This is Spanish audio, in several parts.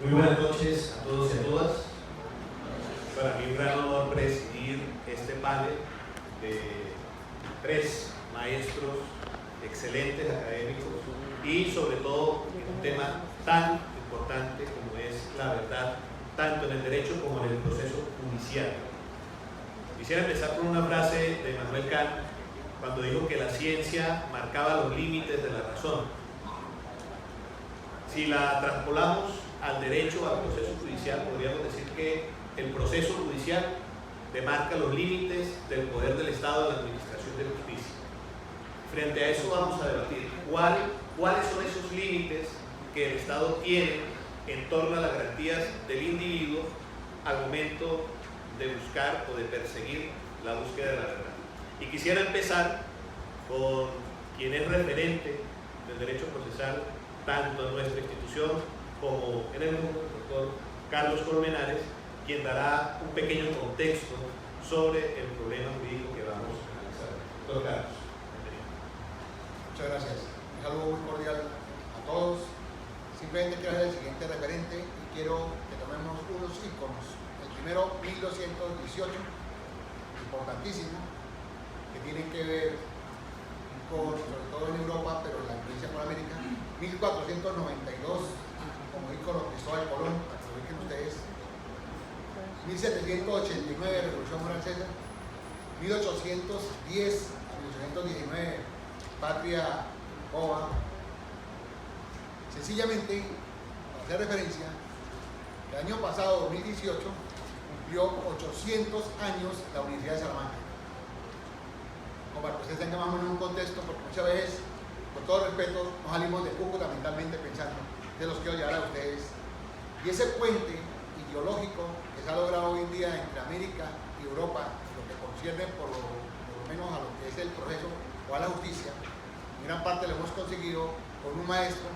Muy buenas noches a todos y a todas. Para mí un gran honor presidir este panel de tres maestros excelentes académicos y sobre todo en un tema tan importante como es la verdad, tanto en el derecho como en el proceso judicial. Quisiera empezar con una frase de Immanuel Kant cuando dijo que la ciencia marcaba los límites de la razón. Si la traspolamos al derecho, al proceso judicial, podríamos decir que el proceso judicial demarca los límites del poder del Estado en la administración de la justicia. Frente a eso vamos a debatir cuáles son esos límites que el Estado tiene en torno a las garantías del individuo al momento de buscar o de perseguir la búsqueda de la verdad. Y quisiera empezar con quien es referente del derecho procesal tanto en nuestra institución como en el mundo, el doctor Carlos Colmenares, quien dará un pequeño contexto sobre el problema jurídico que vamos a analizar. Doctor Carlos, bienvenido. Muchas gracias. Un saludo muy cordial a todos. Simplemente quiero hacer el siguiente referente y quiero que tomemos unos íconos. El primero, 1218, importantísimo, que tiene que ver con, sobre todo en Europa, pero en la influencia con América. 1492, como ícono Cristóbal Colón, para que lo ubiquen ustedes. 1789, Revolución Francesa. 1810 a 1819, Patria Boba. Sencillamente, para hacer referencia, el año pasado, 2018, cumplió 800 años la Universidad de Salamanca. Como para que ustedes tengan más o menos un contexto, porque muchas veces, con todo respeto, nos salimos de Cúcuta mentalmente pensando, de los quiero llevar a ustedes. Y ese puente ideológico que se ha logrado hoy en día entre América y Europa, lo que concierne por lo menos a lo que es el proceso o a la justicia, en gran parte lo hemos conseguido con un maestro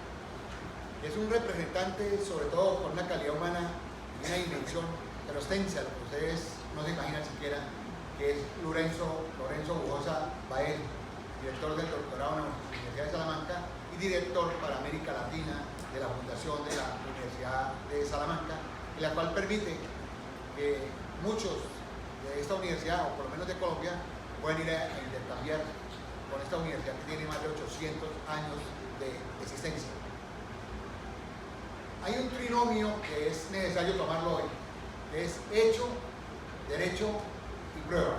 que es un representante, sobre todo con una calidad humana y una dimensión, pero extensa, lo que ustedes no se imaginan siquiera, que es Lorenzo Bujosa Bael, director del doctorado en la Universidad de Salamanca y director para América Latina de la Fundación de la Universidad de Salamanca, en la cual permite que muchos de esta universidad, o por lo menos de Colombia, puedan ir a intercambiar con esta universidad que tiene más de 800 años de existencia. Hay un trinomio que es necesario tomarlo hoy, que es hecho, derecho y prueba.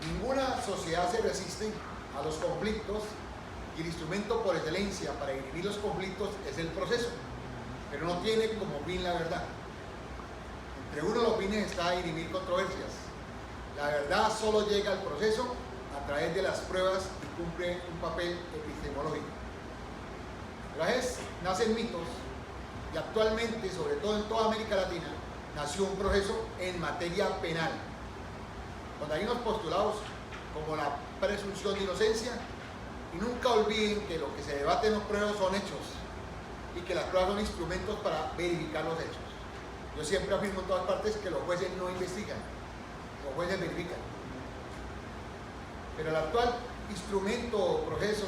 Ninguna sociedad se resiste a los conflictos y el instrumento por excelencia para dirimir los conflictos es el proceso, pero no tiene como fin la verdad. Entre uno de los fines está dirimir controversias. La verdad solo llega al proceso a través de las pruebas y cumple un papel epistemológico. A veces nacen mitos y actualmente, sobre todo en toda América Latina, nació un proceso en materia penal, donde hay unos postulados como la presunción de inocencia, y nunca olviden que lo que se debate en los pruebas son hechos y que las pruebas son instrumentos para verificar los hechos. Yo siempre afirmo en todas partes que los jueces no investigan, los jueces verifican. Pero el actual instrumento o proceso,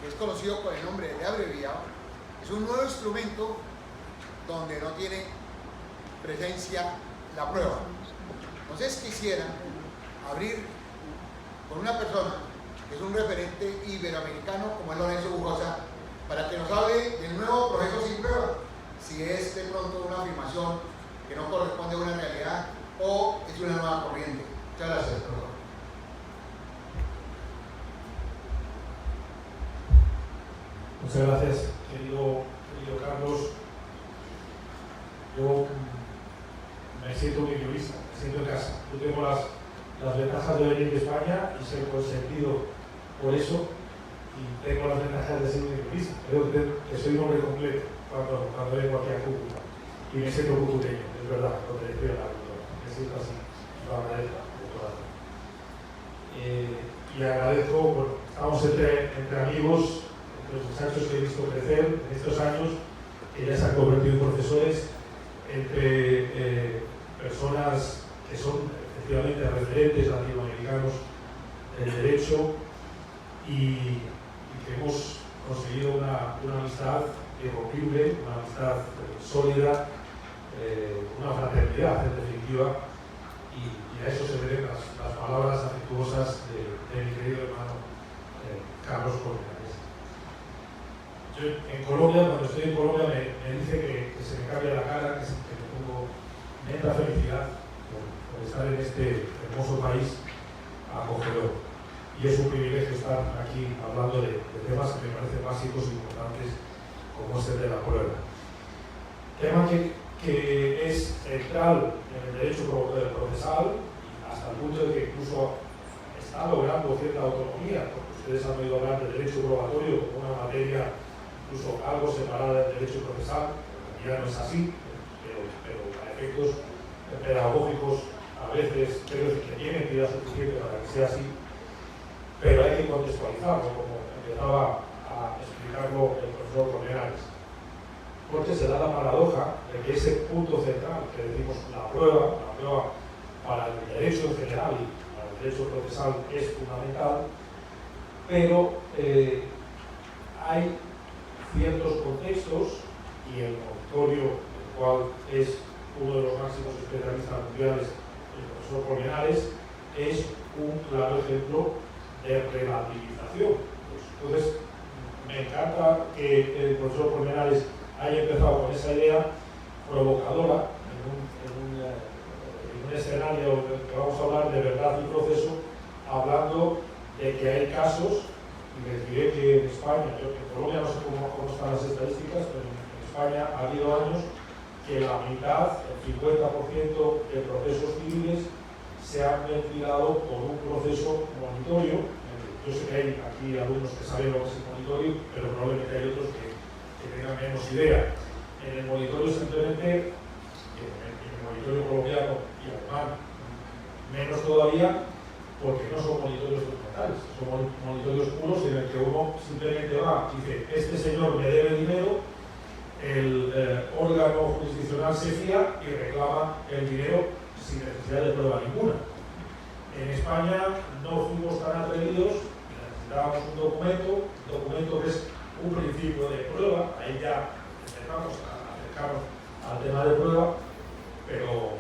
que es conocido con el nombre de abreviado, es un nuevo instrumento donde no tiene presencia la prueba. Entonces quisiera abrir con una persona que es un referente iberoamericano como es Lorenzo Bujosa, para que nos hable del nuevo proceso sin prueba, si es de pronto una afirmación que no corresponde a una realidad o es una nueva corriente. Muchas gracias, profesor. Muchas gracias, querido Carlos. Yo me siento un idiomista, me siento en casa. Yo tengo las ventajas de venir de España y ser consentido por eso, y tengo las ventajas de ser un idiomista. Creo que soy un hombre completo cuando vengo aquí a Cúcuta y me siento cucuteño, es verdad, lo que estoy hablando, me siento así, lo agradezco de corazón. Y agradezco, bueno, estamos entre amigos, entre los muchachos que he visto crecer en estos años, que ya se han convertido en profesores, entre personas que son efectivamente referentes latinoamericanos del derecho y que hemos conseguido una amistad que irrompible, una amistad sólida, una fraternidad en definitiva, y a eso se deben las palabras afectuosas de mi querido hermano Carlos Colmenares. Yo en Colombia, cuando estoy en Colombia, me dice que se me cambia la cara, que me pongo neta felicidad por estar en este hermoso país acogedor. Y es un privilegio estar aquí hablando de temas que me parecen básicos e importantes, como es el de la prueba. Tema que es central en el derecho procesal, hasta el punto de que incluso está logrando cierta autonomía, porque ustedes han oído hablar del derecho probatorio como una materia incluso algo separada del derecho procesal. Ya no es así, pero a efectos pedagógicos a veces creo que tiene entidad suficiente para que sea así, pero hay que contextualizarlo, como empezaba a explicarlo el profesor Colmenares. Porque se da la paradoja de que ese punto central que decimos la prueba para el derecho en general y para el derecho procesal es fundamental, pero hay ciertos contextos, y el monitorio, el cual es uno de los máximos especialistas mundiales, el profesor Colmenares, es un claro ejemplo de relativización. Entonces, me encanta que el profesor Colmenares haya empezado con esa idea provocadora en un escenario que vamos a hablar de verdad y proceso, hablando de que hay casos, y les diré que en España, yo en Colombia no sé cómo están las estadísticas, pero en España ha habido años que la mitad, el 50% de procesos civiles se han ventilado por un proceso monitorio. Yo sé que hay aquí alumnos que saben lo que es el monitorio, pero probablemente hay otros que tengan menos idea. En el monitorio simplemente, en el monitorio colombiano y alemán, menos todavía, porque no son monitorios documentales, son monitorios puros en el que uno simplemente va y dice, este señor me debe dinero, el órgano jurisdiccional se fía y reclama el dinero sin necesidad de prueba ninguna. En España no fuimos tan atrevidos, necesitábamos un documento que es un principio de prueba, ahí ya empezamos a acercarnos al tema de prueba, pero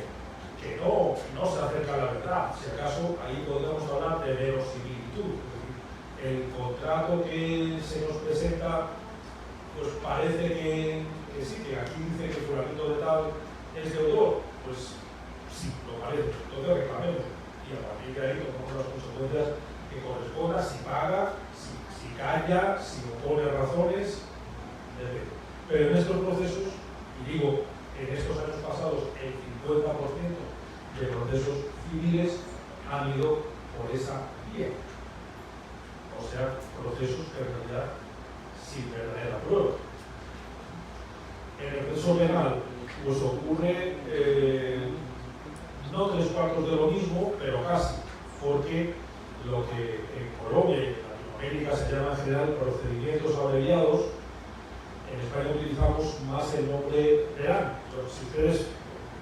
que no se acerca a la verdad. Si acaso ahí podríamos hablar de verosimilitud. El contrato que se nos presenta, pues parece que sí, que aquí dice que el fulanito de tal es deudor, pues sí, lo parece, entonces reclamemos. Y a partir de ahí tomamos las consecuencias que corresponda, si paga, si calla, si opone razones, etc. Pero en estos procesos, y digo, en estos años pasados, el 50% de procesos civiles han ido por esa vía. O sea, procesos que en realidad sin verdadera prueba. En el proceso penal, pues ocurre no 3/4 de lo mismo, pero casi, porque lo que en Colombia y en Latinoamérica se llama en general procedimientos abreviados, en España utilizamos más el nombre penal. Si ustedes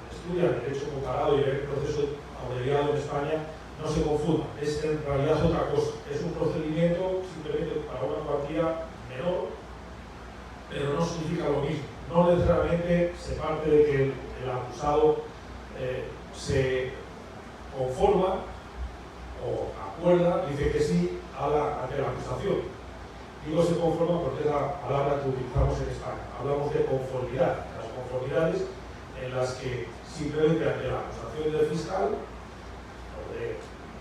estudian derecho comparado y ven el proceso abreviado en España, no se confundan, es en realidad otra cosa. Es un procedimiento simplemente para una cuantía menor, pero no significa lo mismo. No necesariamente se parte de que el acusado se conforma o acuerda, dice que sí ante la acusación. Digo se conforma porque es la palabra que utilizamos en España. Hablamos de conformidad, las conformidades en las que simplemente ante la acusación del fiscal,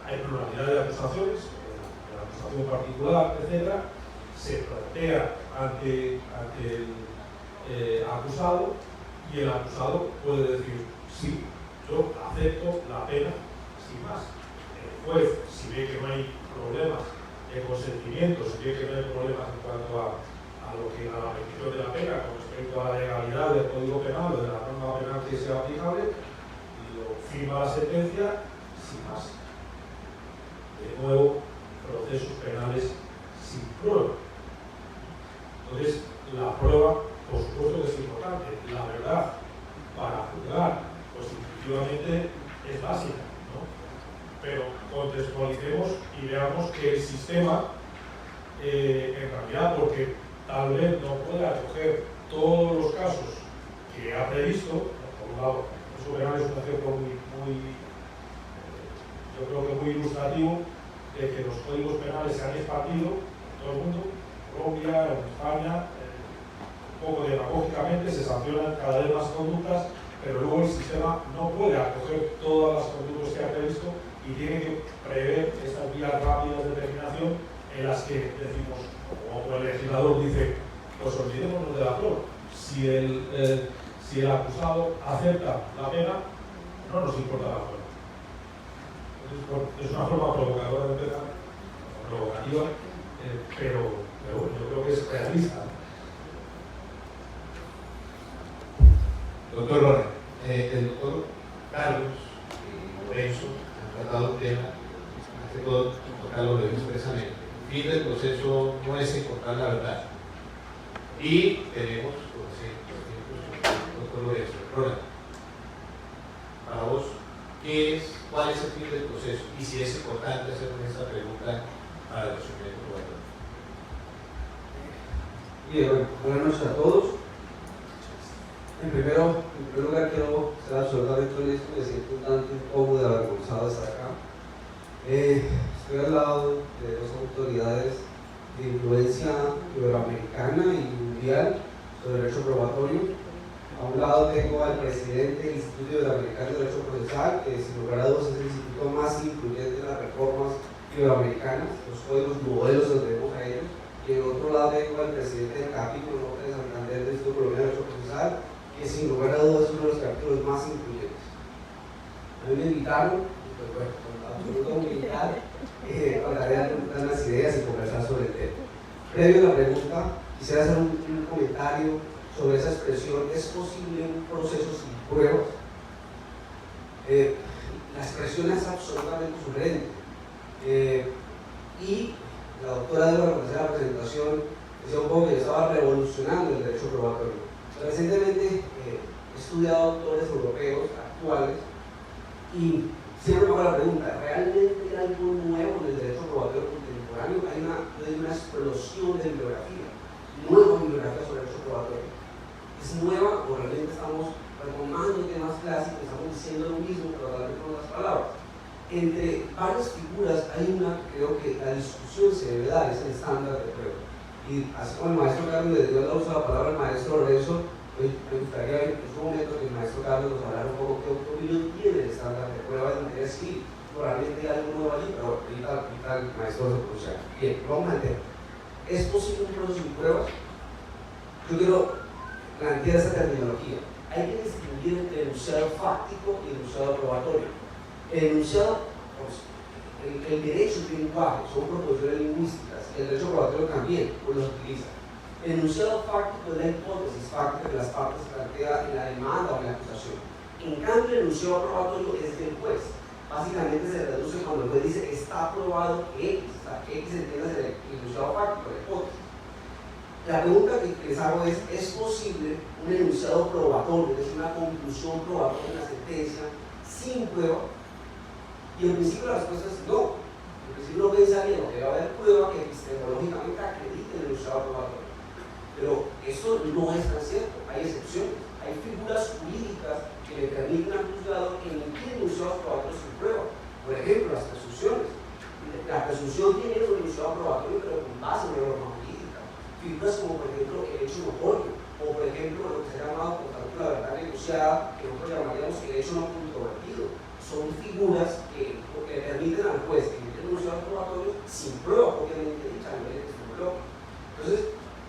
hay pluralidad de acusaciones, de la acusación particular, etc., se plantea ante el acusado y el acusado puede decir sí, yo acepto la pena sin más. El juez, si ve que no hay problemas de consentimiento, si ve que no hay problemas en cuanto a la petición de la pena con respecto a la legalidad del Código Penal o de la norma penal que sea aplicable, y lo firma la sentencia sin más. De nuevo, procesos penales sin prueba. Entonces, la prueba, por supuesto que es importante. La verdad, para juzgar, pues efectivamente es básica, ¿no? Pero contextualicemos y veamos que el sistema, en realidad, porque tal vez no pueda acoger todos visto, por un lado, eso penal es un ejemplo yo creo que muy ilustrativo de que los códigos penales se han expandido en todo el mundo, en Colombia, en España, un poco demagógicamente se sancionan cada vez más conductas, pero luego el sistema no puede acoger todas las conductas que ha previsto y tiene que prever estas vías rápidas de terminación en las que decimos, o el legislador dice, pues olvidémonos de la flor. Si el acusado acepta la pena, no nos importa la flor. Es una forma provocadora de empezar, provocativa, pero bueno, yo creo que es realista. Doctor Lora, el doctor Carlos y Lorenzo han tratado un tema, hace todo, el doctor Carlos lo dijo expresamente. El fin del proceso no es encontrar la verdad. Y tenemos, doctor Lorenzo, Lora, para vos, ¿cuál es el fin del proceso? Y si es importante hacernos esta pregunta para los sujetos probatorio. Bien, bueno, buenas noches a todos. En primer lugar quiero ser absolutamente honesto, me siento un tanto incómodo y avergonzado de estar acá. Estoy al lado de dos autoridades de influencia iberoamericana y mundial sobre derecho probatorio. A un lado tengo al presidente del Instituto Iberoamericano de Derecho Procesal, que sin lugar a dudas es el instituto más influyente en las reformas iberoamericanas, los códigos modelos los debemos a ellos. Y en otro lado tengo al presidente del capítulo norte de Santander del Instituto Colombiano de Derecho Procesal, que sin lugar a dudas es uno de los capítulos más influyentes. A mí me invitaron, pues bueno, con absoluta humildad, hablaré de unas ideas y conversar sobre el tema. Previo a la pregunta, quisiera hacer un comentario sobre esa expresión: ¿es posible un proceso sin pruebas? La expresión es absolutamente sugerente. Y la doctora Débora, cuando hacía la presentación, decía un poco que estaba revolucionando el derecho probatorio. Recientemente he estudiado autores europeos actuales y siempre me hago la pregunta: ¿realmente hay algo nuevo en el derecho probatorio contemporáneo? Hay una explosión de bibliografía, nueva bibliografía sobre el derecho probatorio. ¿Es nueva o realmente estamos retomando temas clásicos, estamos diciendo lo mismo pero tal vez con otras palabras? Entre varias figuras hay una que creo que la discusión se debe dar, es el estándar de prueba. Y así como el maestro Carlos le dio la uso la palabra al maestro Lorenzo, me gustaría en un momento que el maestro Carlos nos hablara un poco qué opinión tiene el estándar de prueba de manera civil. Probablemente hay algo nuevo allí, pero ahorita el maestro se pronuncia. Bien, vamos al tema. ¿Es posible un proceso sin pruebas? Yo quiero plantear esta terminología. Hay que distinguir entre el enunciado fáctico y el enunciado probatorio. El enunciado, pues, el derecho de lenguaje son proposiciones lingüísticas, y el derecho probatorio también pues los utiliza. El enunciado fáctico es la hipótesis fáctica que las partes plantean en la demanda o en la acusación. En cambio, el enunciado probatorio es del juez. Básicamente se reduce cuando el juez dice está probado que X, o sea, que X entiende el enunciado fáctico, la hipótesis. La pregunta que les hago ¿es posible un enunciado probatorio, es una conclusión probatoria de una sentencia sin prueba? Y en principio la respuesta es no. En principio uno pensaría que debe haber prueba que epistemológicamente acredite el enunciado probatorio. Pero eso no es tan cierto, hay excepciones. Hay figuras jurídicas que le permiten al juzgado emitir enunciados probatorios sin prueba. Por ejemplo, las presunciones. La presunción tiene un enunciado probatorio, pero con base en una norma jurídica. Figuras como, por ejemplo, el hecho notorio, o por ejemplo, lo que se ha llamado, por tanto, la verdad negociada, que nosotros llamaríamos el hecho no controvertido. Son figuras que permiten al juez emitir enunciados probatorios sin prueba, obviamente dicha, a nivel epistemológico. Entonces,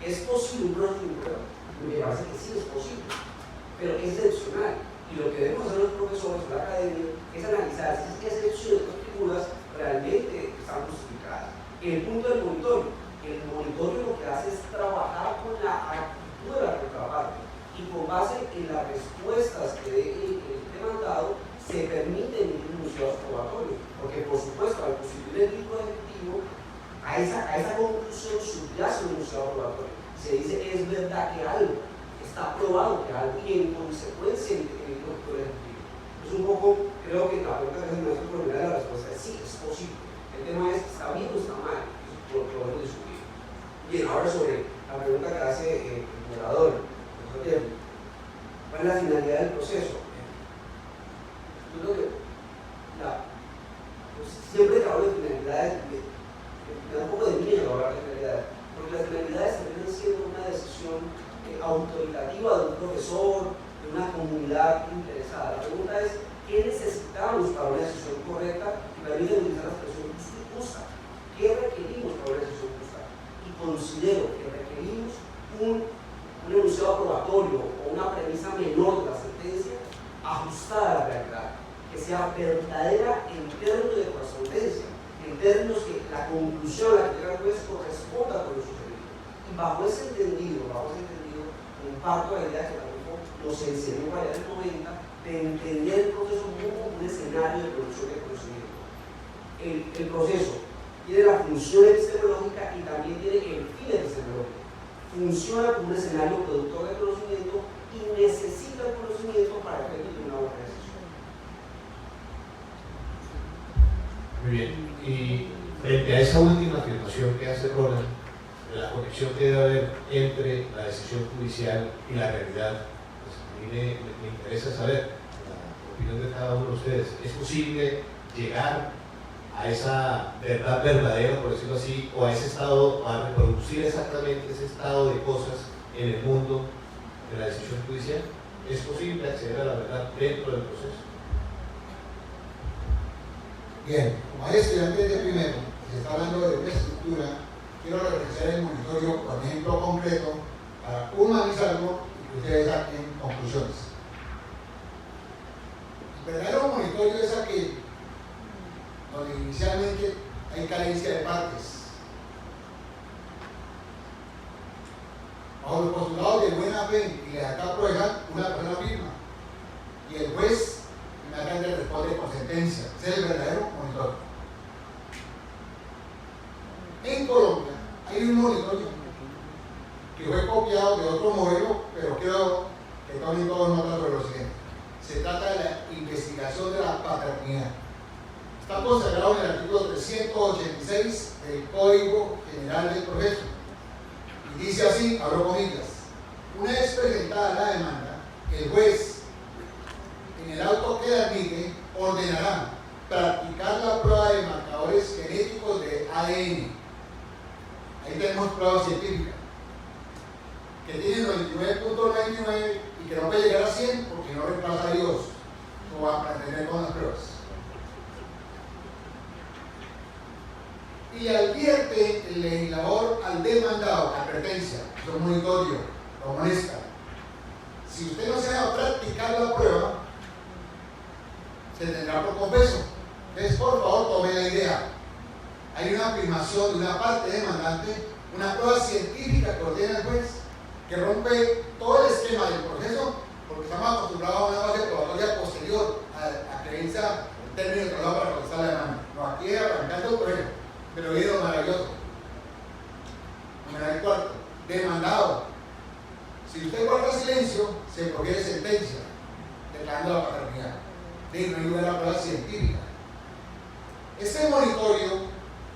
¿es posible un proceso sin prueba? Me parece que sí es posible, pero es excepcional. Y lo que debemos hacer los profesores de la academia es analizar si esas excepciones de figuras realmente están justificadas. En el punto del monitorio, el monitorio lo que hace es trabajar con la actitud de la contraparte y con base en las respuestas que dé el demandado se permite emitir enunciados probatorios, porque por supuesto al constituir el tipo efectivo a esa conclusión subyace un enunciado probatorio. Se dice es verdad que algo está probado que algo y en consecuencia el doctor ejecutivo. Es un poco, creo que la pregunta que hace el maestro Colombiano, la respuesta es sí, es posible. El tema es, ¿está bien o está mal? Eso lo podemos discutir. Bien, ahora sobre la pregunta que hace el moderador, el profesor Jeffrey. Bueno, ¿Cuál es la finalidad del proceso? Yo creo que pues siempre que hablo de finalidades, me da un poco de miedo hablar de finalidades, porque las finalidades terminan siendo una decisión autoritativa de un profesor, de una comunidad interesada. La pregunta es, ¿qué necesitamos para una decisión correcta? Y permite utilizar la expresión justa. ¿Qué requerimos para una decisión justa? Y considero que requerimos un enunciado probatorio o una premisa menor de la sentencia ajustada a la realidad, que sea verdadera en términos de correspondencia, en términos que la conclusión a la que llega el juez corresponda con lo sucedido. Y bajo ese entendido, comparto la idea que tampoco nos enseñó allá en el 90 de entender el proceso como un escenario de producción de conocimiento. El proceso tiene la función epistemológica y también tiene el fin epistemológico. Funciona como un escenario productor de conocimiento y necesita el conocimiento para que permita una buena decisión. Muy bien. Y frente a esa última afirmación que hace Roland, de la conexión que debe haber entre la decisión judicial y la realidad, pues a mí me interesa saber la opinión de cada uno de ustedes. ¿Es posible llegar a esa verdad verdadera, por decirlo así, o a ese estado, a reproducir exactamente ese estado de cosas en el mundo de la decisión judicial? ¿Es posible acceder a la verdad dentro del proceso? Bien, como hay estudiantes de primero, se está hablando de una estructura, quiero referenciar el monitorio con ejemplo concreto para humanizarlo y que ustedes saquen conclusiones. El verdadero monitorio es aquel donde inicialmente hay carencia de partes. Bajo los postulados de buena fe y lealtad procesal, una persona firma y el juez inmediatamente responde con sentencia. Ese es el verdadero monitorio. En Colombia hay un monitorio que fue copiado de otro modelo, pero creo que tomen todos nota sobre lo siguiente. Se trata de la investigación de la paternidad. Está consagrado en el artículo 386 del Código General del Proceso. Y dice así, abro comillas, una vez presentada la demanda, el juez, en el auto que la admite, ordenará practicar la prueba de marcadores genéticos de ADN. Ahí tenemos pruebas científicas, que tienen 99.99 y que no puede llegar a 100 porque no reemplaza a Dios, como va a entender con las pruebas. Y advierte el legislador al demandado, advertencia, es un monitorio, lo amonesta. Si usted no se va a practicar la prueba, se tendrá por confeso. Entonces, por favor, tome la idea. Hay una afirmación de una parte demandante, una prueba científica que ordena el juez, que rompe todo el esquema del proceso, porque estamos acostumbrados a una base probatoria posterior a creencia en términos de trabajo para contestar la demanda. No, aquí arrancando el proceso. Pero oído maravilloso. Número 4. Demandado. Si usted guarda silencio, se profiere sentencia, declarando la paternidad. De no hay lugar a prueba científica. Este monitorio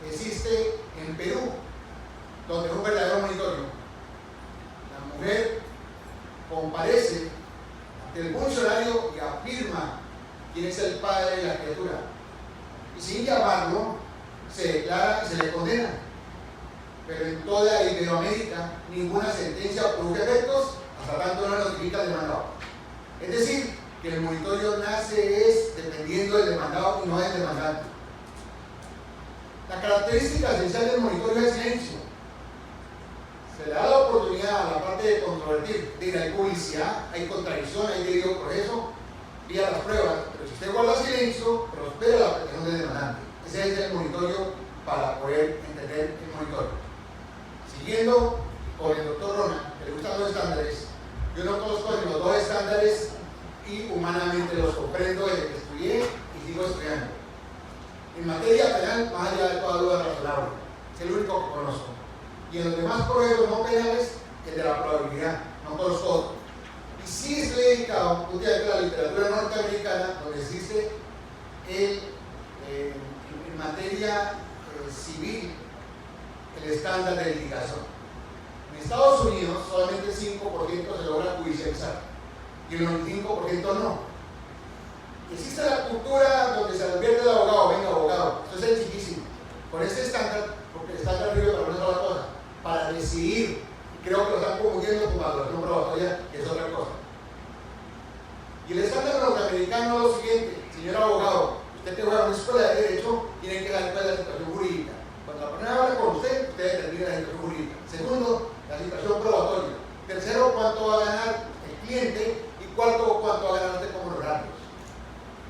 existe en Perú, donde es un verdadero monitorio. La mujer comparece ante el funcionario y afirma quién es el padre de la criatura. Y sin llamarlo, se declara y se le condena. Pero en toda Iberoamérica ninguna sentencia produce efectos hasta tanto no notifica al demandado. Es decir, que el monitorio nace es dependiendo del demandado y no del demandante. La característica esencial del monitorio es el silencio. Se le da la oportunidad a la parte de controvertir, de ir a publicidad, hay contradicción, hay debido proceso, vía las pruebas, pero si usted guarda silencio, prospera la protección del demandante. Ese es el monitorio para poder entender el monitorio. Siguiendo con el doctor Rona, que le gustan los estándares, yo no conozco los dos estándares y humanamente los comprendo desde que estudié y sigo estudiando. En materia penal, más allá de toda duda razonable, es el único que conozco. Y en los demás procesos no penales, el de la probabilidad, no conozco otro. Y sí estoy dedicado últimamente a la literatura norteamericana, donde existe en materia civil el estándar de litigación. En Estados Unidos solamente el 5% se logra judicializar. y el 95% no. Existe la cultura donde se advierte al abogado, venga abogado, esto es sencillísimo, con este estándar, porque el estándar sirve para una sola cosa, para decidir, y creo que lo están confundiendo con valoración probatoria, que es otra cosa. Y el estándar norteamericano es lo siguiente, señor abogado, usted que juega en una escuela de derecho, tiene que dar cuenta de la situación jurídica. Cuando la persona habla con usted determina la situación jurídica. Segundo, la situación probatoria. Tercero, cuánto va a ganar el cliente, y cuarto, cuánto va a ganar usted como honorarios.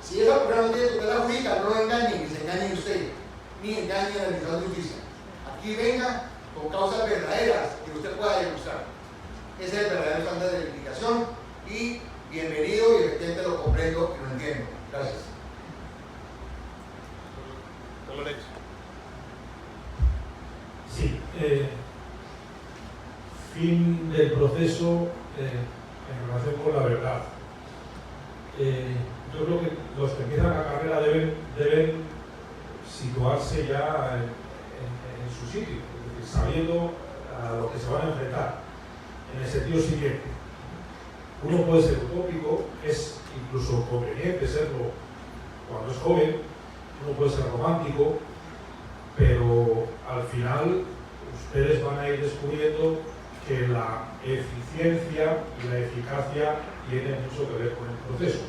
Si esa persona no tiene tutela jurídica, no lo engañen, ni se engañen usted, ni engañen a la Administración de Justicia. Aquí venga con causas verdaderas que usted pueda demostrar. Ese es el verdadero estándar de verificación y bienvenido, y efectivamente lo comprendo y lo entiendo. Gracias. Sí, fin del proceso en relación con la verdad. Yo creo que los que empiezan la carrera deben situarse ya en su sitio, es decir, sabiendo a lo que se van a enfrentar, en el sentido siguiente. Uno puede ser utópico, es incluso conveniente serlo cuando es joven, uno puede ser romántico, pero al final ustedes van a ir descubriendo que la eficiencia y la eficacia tienen mucho que ver con el proceso,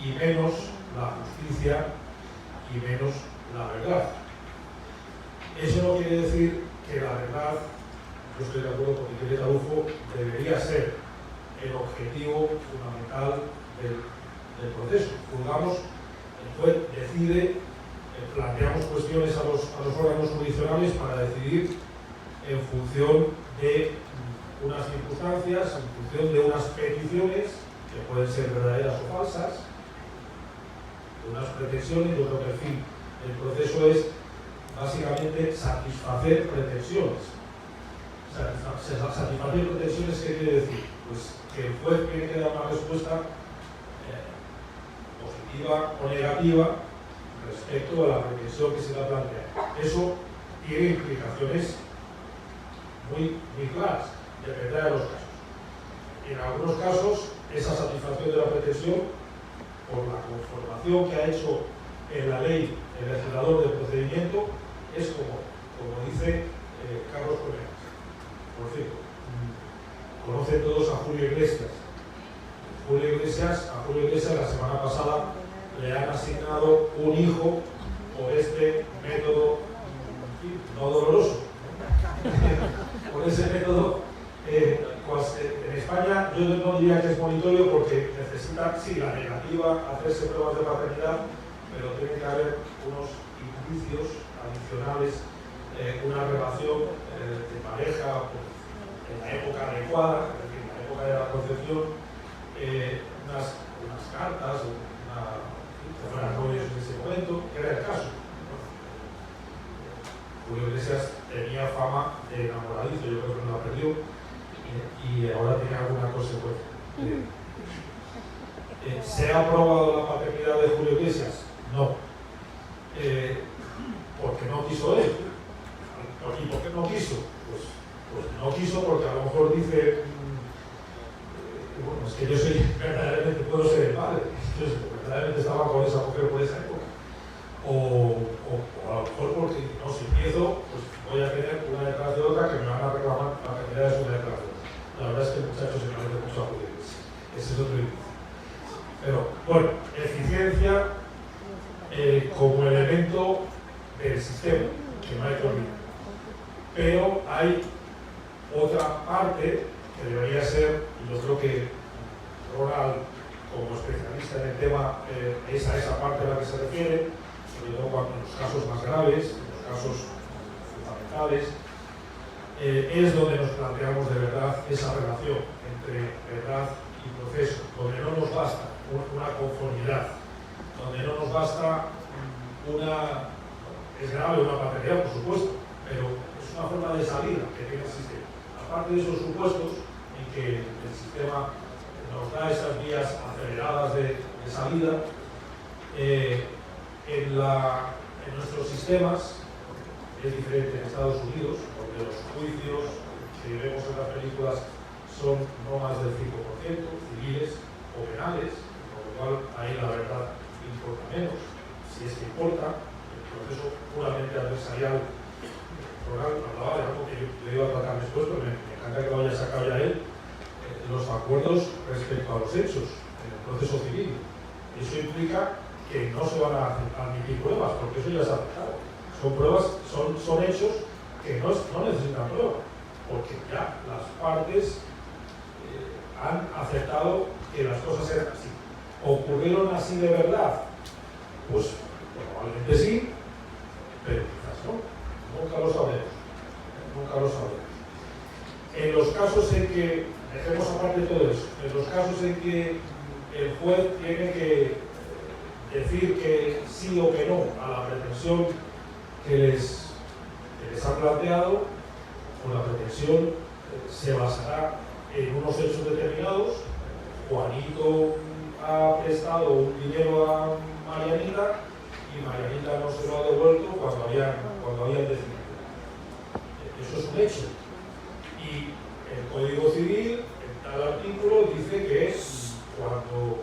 y menos la justicia y menos la verdad. Eso no quiere decir que la verdad, yo estoy de acuerdo con Miquel Araujo, debería ser el objetivo fundamental del proceso. Juzgamos, el juez decide, planteamos cuestiones a los órganos jurisdiccionales para decidir en función de unas circunstancias, en función de unas peticiones que pueden ser verdaderas o falsas, de unas pretensiones. Yo creo que el fin del proceso es básicamente satisfacer pretensiones. Satisfacer pretensiones, ¿qué quiere decir? Pues que el juez tiene que dar una respuesta positiva o negativa respecto a la pretensión que se le plantea. Eso tiene implicaciones muy claras, dependerá de los casos. En algunos casos, esa satisfacción de la pretensión, por la conformación que ha hecho en la ley el legislador del procedimiento, es como dice Carlos Conejas. Por cierto, conocen todos a Julio Iglesias. A Julio Iglesias la semana pasada le han asignado un hijo por este método no doloroso. Por ese método, pues, en España yo no diría que es monitorio, porque necesita, sí, la negativa, hacerse pruebas de paternidad, pero tiene que haber unos indicios adicionales, una relación de pareja en la época adecuada, es decir, en la época de la concepción, unas cartas, que fueran novios en ese momento, que era el caso. Julio Iglesias tenía fama de enamoradizo, yo creo que no la perdió, y ahora tiene alguna consecuencia. ¿Se ha aprobado la paternidad de Julio Iglesias? No. Porque no quiso él. ¿Y por qué no quiso? Pues no quiso porque a lo mejor dice, bueno, es que yo verdaderamente puedo ser el padre, entonces verdaderamente estaba con esa mujer por esa época. O a lo mejor porque, no, si empiezo, pues voy a tener una detrás de otra que me van a reclamar la paternidad de una detrás de otra. La verdad es que el muchacho se parece mucho a Julio Iglesias. Ese es otro índice. Pero, bueno, eficiencia como elemento del sistema, que no hay que olvidar. Pero hay otra parte que debería ser, y yo creo que Ronald, como especialista en el tema, es a esa parte a la que se refiere, sobre todo en los casos más graves, en los casos fundamentales, es donde nos planteamos de verdad esa relación entre verdad y proceso, donde no nos basta una conformidad, donde no nos basta es grave una paternidad, por supuesto, pero es una forma de salida que tiene el sistema. Aparte de esos supuestos en que el sistema nos da esas vías aceleradas de salida, en nuestros sistemas es diferente en Estados Unidos, donde los juicios que vemos en las películas son no más del 5% civiles, o penales, con lo cual ahí la verdad importa menos, si es que importa. El proceso puramente adversarial, hablaba de algo que yo le iba a tratar después, pero me encanta que lo haya sacado ya él, los acuerdos respecto a los hechos en el proceso civil. Eso implica que no se van a admitir pruebas, porque eso ya se ha aceptado. Son pruebas, son hechos que no necesitan prueba, porque ya las partes han aceptado que las cosas eran así. ¿Ocurrieron así de verdad? Pues probablemente sí, pero quizás no. Nunca lo sabremos. Nunca lo sabremos. En los casos en que, dejemos aparte todo eso, en los casos en que el juez tiene que decir que sí o que no a la pretensión que les ha planteado, pues la pretensión se basará en unos hechos determinados. Juanito ha prestado un dinero a Marianita y Marianita no se lo ha devuelto cuando habían decidido. Eso es un hecho. Y el Código Civil, en tal artículo, dice que cuando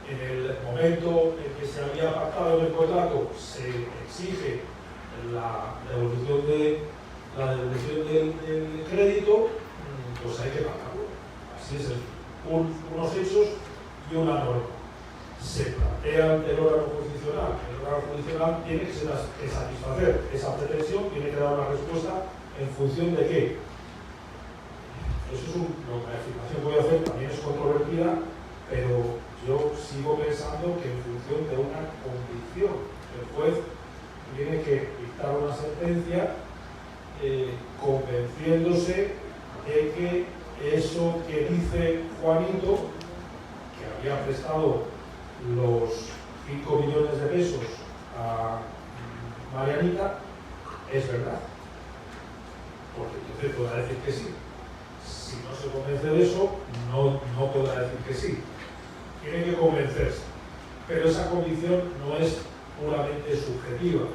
en el momento en que se había pactado en el contrato se exige la devolución del crédito, pues hay que pagarlo. Así es, unos hechos y una norma. Se plantea ante el órgano jurisdiccional tiene que satisfacer esa pretensión, tiene que dar una respuesta en función de qué. Eso es la afirmación que voy a hacer también es controvertida, pero yo sigo pensando que en función de una convicción, el juez tiene que dictar una sentencia convenciéndose de que eso que dice Juanito, que había prestado los 5 millones de pesos a Marianita, es verdad. Porque entonces podrá decir que sí. Si no se convence de eso, no podrá decir que sí. Tiene que convencerse. Pero esa convicción no es puramente subjetiva.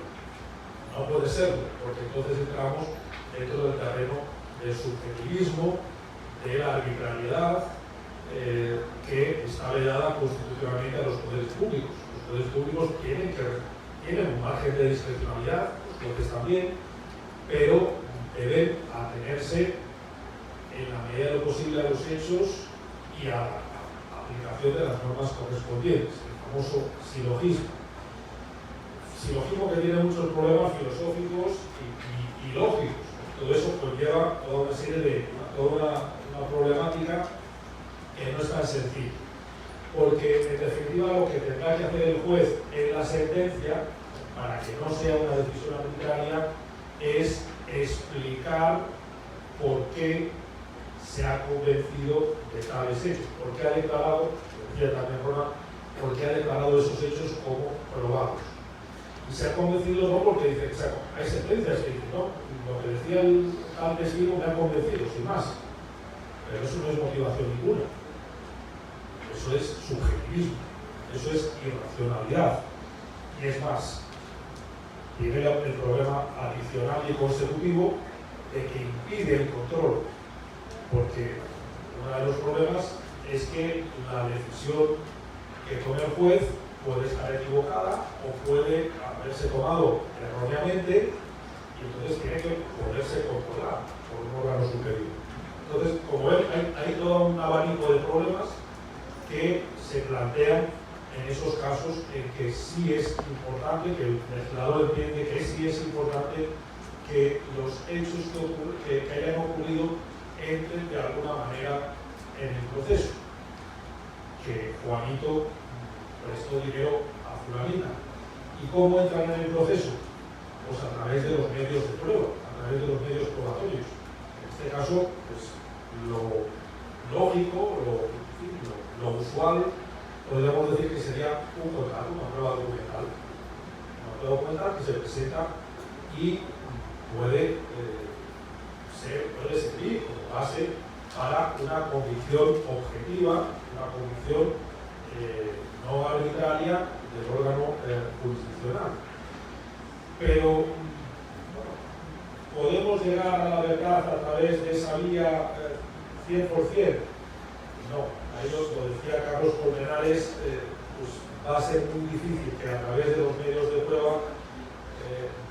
No puede serlo, porque entonces entramos dentro del terreno del subjetivismo, de la arbitrariedad que está vedada constitucionalmente a los poderes públicos. Los poderes públicos tienen un margen de discrecionalidad, los jueces también, pero deben atenerse en la medida de lo posible a los hechos y a la aplicación de las normas correspondientes, el famoso silogismo. Silogismo que tiene muchos problemas filosóficos y lógicos. Todo eso conlleva toda una serie de una problemática que no es tan sencilla. Porque en definitiva lo que tendrá que hacer el juez en la sentencia, para que no sea una decisión arbitraria, es explicar por qué se ha convencido de tales hechos, por qué ha declarado, decía también Rona, por qué ha declarado esos hechos como probados. Y se ha convencido no porque dice, hay sentencias que dicen, no, lo que decía el tal testigo me ha convencido, sin más. Pero eso no es motivación ninguna. Eso es subjetivismo, eso es irracionalidad. Y es más, tiene el problema adicional y consecutivo de que impide el control. Porque uno de los problemas es que la decisión que tome el juez puede estar equivocada o puede haberse tomado erróneamente y entonces tiene que poderse controlar por un órgano superior. Entonces, como ven, hay todo un abanico de problemas que se plantean en esos casos en que sí es importante, que el legislador entiende que sí es importante que los hechos que hayan ocurrido entren de alguna manera en el proceso. Que Juanito prestó dinero a fulanita. ¿Y cómo entran en el proceso? Pues a través de los medios de prueba, a través de los medios probatorios. En este caso, pues lo lógico, lo usual, podríamos decir que sería un contrato, una prueba documental. Una prueba documental que se presenta y puede servir como base para una convicción objetiva, una convicción no arbitraria del órgano jurisdiccional. Pero ¿podemos llegar a la verdad a través de esa vía 100%? No, ellos, lo decía Carlos Colmenares, pues va a ser muy difícil que a través de los medios de prueba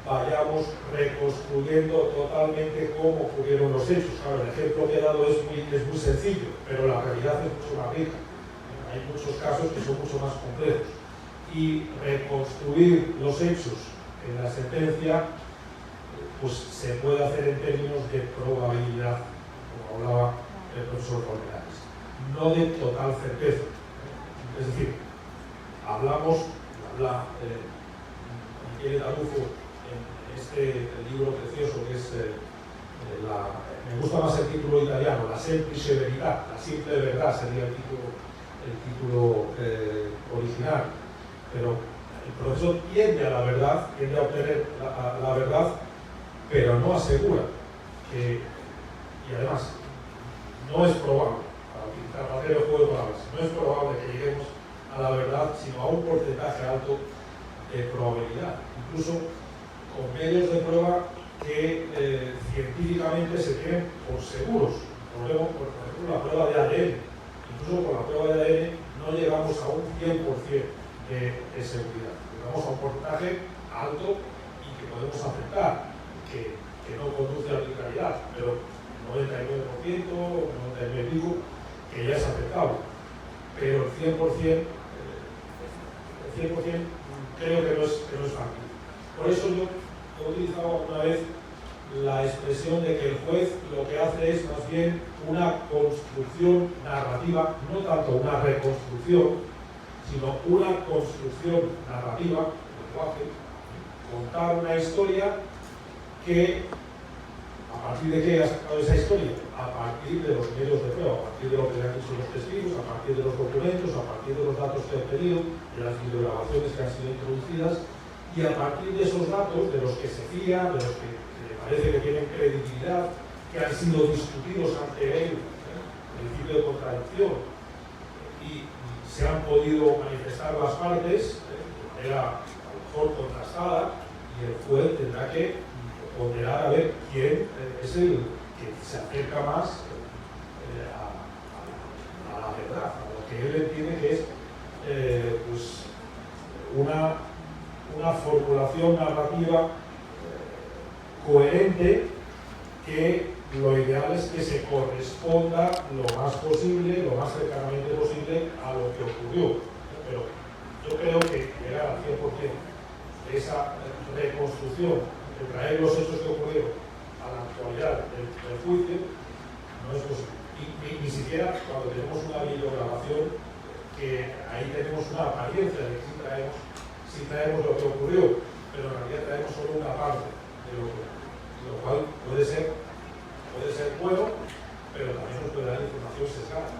vayamos reconstruyendo totalmente cómo ocurrieron los hechos. Claro, el ejemplo que he dado es muy sencillo, pero la realidad es mucho más rica. Hay muchos casos que son mucho más complejos. Y reconstruir los hechos en la sentencia pues se puede hacer en términos de probabilidad, como hablaba el profesor Colmenares, no de total certeza. Es decir, habla Michele Tarufo en este libro precioso que es me gusta más el título italiano, La semplice verità, la simple verdad sería el título original, pero el profesor tiende a la verdad, tiende a obtener la verdad, pero no asegura que, y además no es probable, para hacer el juego de palabras, no es probable que lleguemos a la verdad, sino a un porcentaje alto de probabilidad, incluso con medios de prueba que científicamente se tienen por seguros. Por ejemplo, la prueba de ADN. Incluso con la prueba de ADN no llegamos a un 100% de seguridad. Llegamos a un porcentaje alto y que podemos aceptar, que no conduce a arbitrariedad, pero 99%, 99 y pico, que ya es aceptable. Pero el 100% creo que no es fácil. Por eso yo he utilizado una vez la expresión de que el juez lo que hace es más bien una construcción narrativa, no tanto una reconstrucción, sino una construcción narrativa, contar una historia que, a partir de qué ha sacado esa historia, a partir de los medios de prueba, a partir de lo que le han dicho los testigos, a partir de los documentos, a partir de los datos que he obtenido, de las videograbaciones que han sido introducidas, y a partir de esos datos, de los que se fía, de los que parece que tienen credibilidad, que han sido discutidos ante él, principio de contradicción, y se han podido manifestar las partes de manera a lo mejor contrastada, y el juez tendrá que ponderar a ver quién es el que se acerca más a la verdad, a lo que él entiende que es pues una formulación narrativa coherente, que lo ideal es que se corresponda lo más posible, lo más cercanamente posible a lo que ocurrió. Pero yo creo que llegar al 100% de esa reconstrucción, de traer los hechos que ocurrieron a la actualidad del juicio, no es posible. Ni siquiera cuando tenemos una videograbación, que ahí tenemos una apariencia de que sí traemos lo que ocurrió, pero en realidad traemos solo una parte de lo que ocurrió. Lo cual puede ser bueno, pero también nos puede dar información sesgada.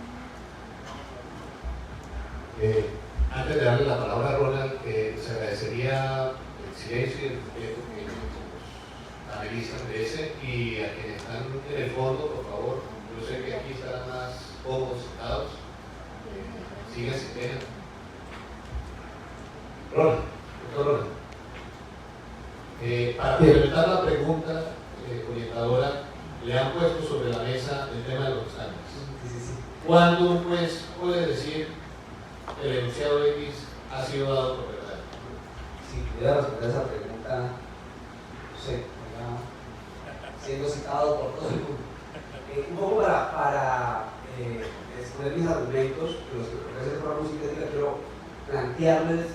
Antes de darle la palabra a Ronald, se agradecería el silencio que los analistas merecen, y a quienes están en el fondo, por favor, yo sé que aquí estarán más cómodos sentados, sigan sin pena. Ronald, doctor Ronald. Para complementar la pregunta orientadora, le han puesto sobre la mesa el tema de los exámenes. ¿Cuándo un juez puede decir que el enunciado X ha sido dado por verdad? Si pudiera responder esa pregunta, no sé, siendo citado por todo el mundo. Un poco para exponer mis argumentos, los que ofrece el programa sintética, quiero plantearles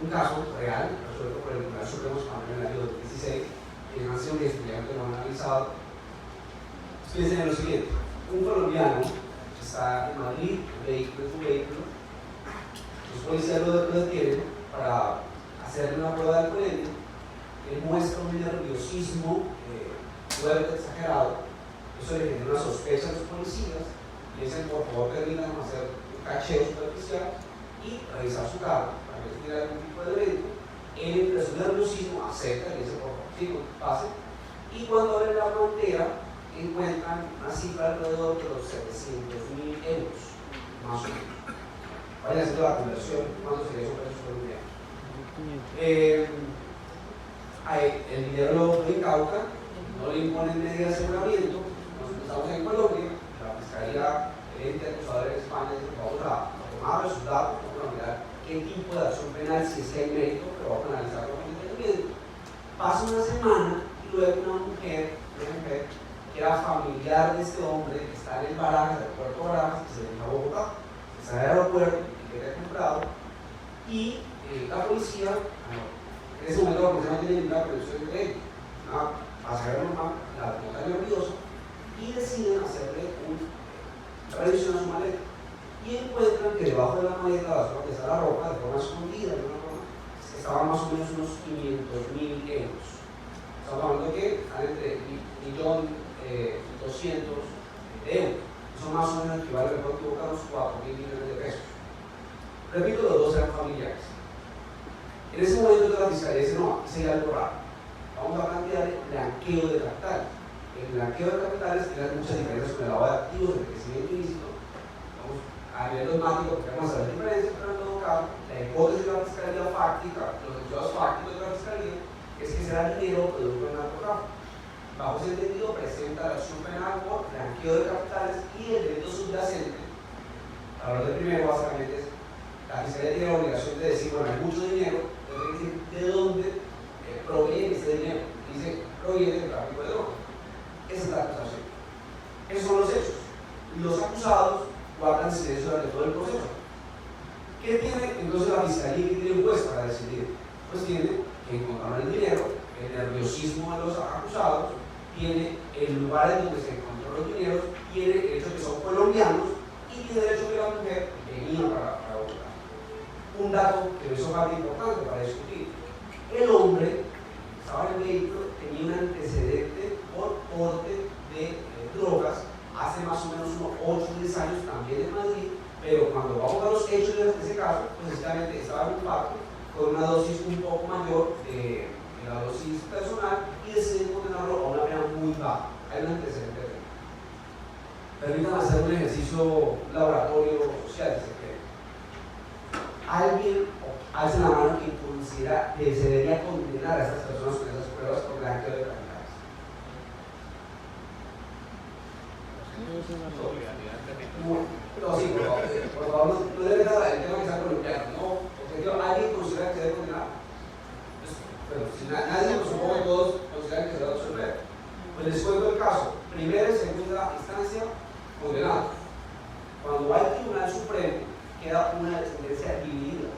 un caso real, resuelto por el Tribunal Supremo Español en el año 2016, que Nancy, un estudiante lo han analizado. Piensen en lo siguiente: un colombiano que está en Madrid, su vehículo, los policías lo detienen para hacerle una prueba de alcoholemia. Él muestra un nerviosismo fuerte, exagerado. Eso le genera una sospecha a los policías, y dicen: por favor, permítanos hacer un cacheo superficial y revisar su carro para que tuviera algún tipo de evento. Él, entre su nerviosismo, acepta, le dice: por favor, sí, pase. Y cuando abren la frontera, encuentran una cifra alrededor de los 700.000 euros, más o menos. Vayan haciendo la conversión, ¿cuánto sería eso pesos colombianos? El dinero lo incautan, no le imponen medidas de aseguramiento. Nosotros estamos en Colombia, la fiscalía ente acusador en España dice: vamos a tomar esos datos, vamos a mirar qué tipo de acción penal, si es que hay mérito, pero vamos a analizarlo con detenimiento. Pasa una semana y luego una mujer que era familiar de este hombre, que está en el Barajas, el aeropuerto Barajas, que se viene a Bogotá, que está en el aeropuerto, que había comprado, y la policía, en ese momento la policía no tiene ninguna prevención de él, una pasajera normal, la nota nerviosa, y deciden hacerle una revisión a su maleta. Y encuentran que debajo de la maleta, donde está la ropa, de forma escondida, de una forma, estaban más o menos unos 500.000 euros. Estamos hablando de que están entre 1.200.000 euros. Eso más o menos equivale, me puedo equivocar, a unos 4.000 millones de pesos. Repito, los dos eran familiares. En ese momento la fiscalía dice: no, aquí se hay algo raro. Vamos a plantear el blanqueo de capitales. El blanqueo de capitales tiene muchas diferencias con el lavado de activos, el crecimiento ilícito. Vamos a nivel dogmático, porque vamos a ver diferencias, pero en todo caso, la hipótesis de la fiscalía fáctica, los estudios fácticos de la fiscalía, es que será dinero producto del narcotráfico. Bajo ese entendido, presenta la acción penal por blanqueo de capitales y el delito subyacente. Hablar de primero, básicamente, es la fiscalía tiene la obligación de decir: bueno, hay mucho dinero, debe decir de dónde proviene ese dinero. Dice: proviene del tráfico de drogas. Esa es la acusación. Esos son los hechos. Y los acusados guardan silencio durante todo el proceso. ¿Qué tiene entonces la fiscalía y qué tiene el juez para decidir? Pues tiene que encontrar el dinero, el nerviosismo de los acusados, tiene el lugar en donde se encontró los dineros, tiene el hecho de que son colombianos y tiene el hecho de que la mujer venía para Bogotá. Un dato que me hizo parte importante para discutir: el hombre estaba en el vehículo, tenía un antecedente por porte de drogas hace más o menos unos 8 o 10 años, también en Madrid, pero cuando vamos a los hechos de ese caso, pues precisamente estaba en un parque con una dosis un poco mayor de la dosis personal y deciden condenarlo a una pena muy baja. Hay un antecedente. Permítanme hacer un ejercicio laboratorio social, si se quiere. ¿Alguien alza la mano que considera que se debería condenar a estas personas con esas pruebas por blanqueo de capitales? No, sí, por favor, no debe dar el tema que sea colombiano, no. ¿Alguien considera que se debe condenar? Bueno, si nadie, pues supongo que todos consideran que se debe absolver. Pues les cuento el caso. Primera y segunda instancia, condenado. Cuando va al Tribunal Supremo, queda una sentencia dividida.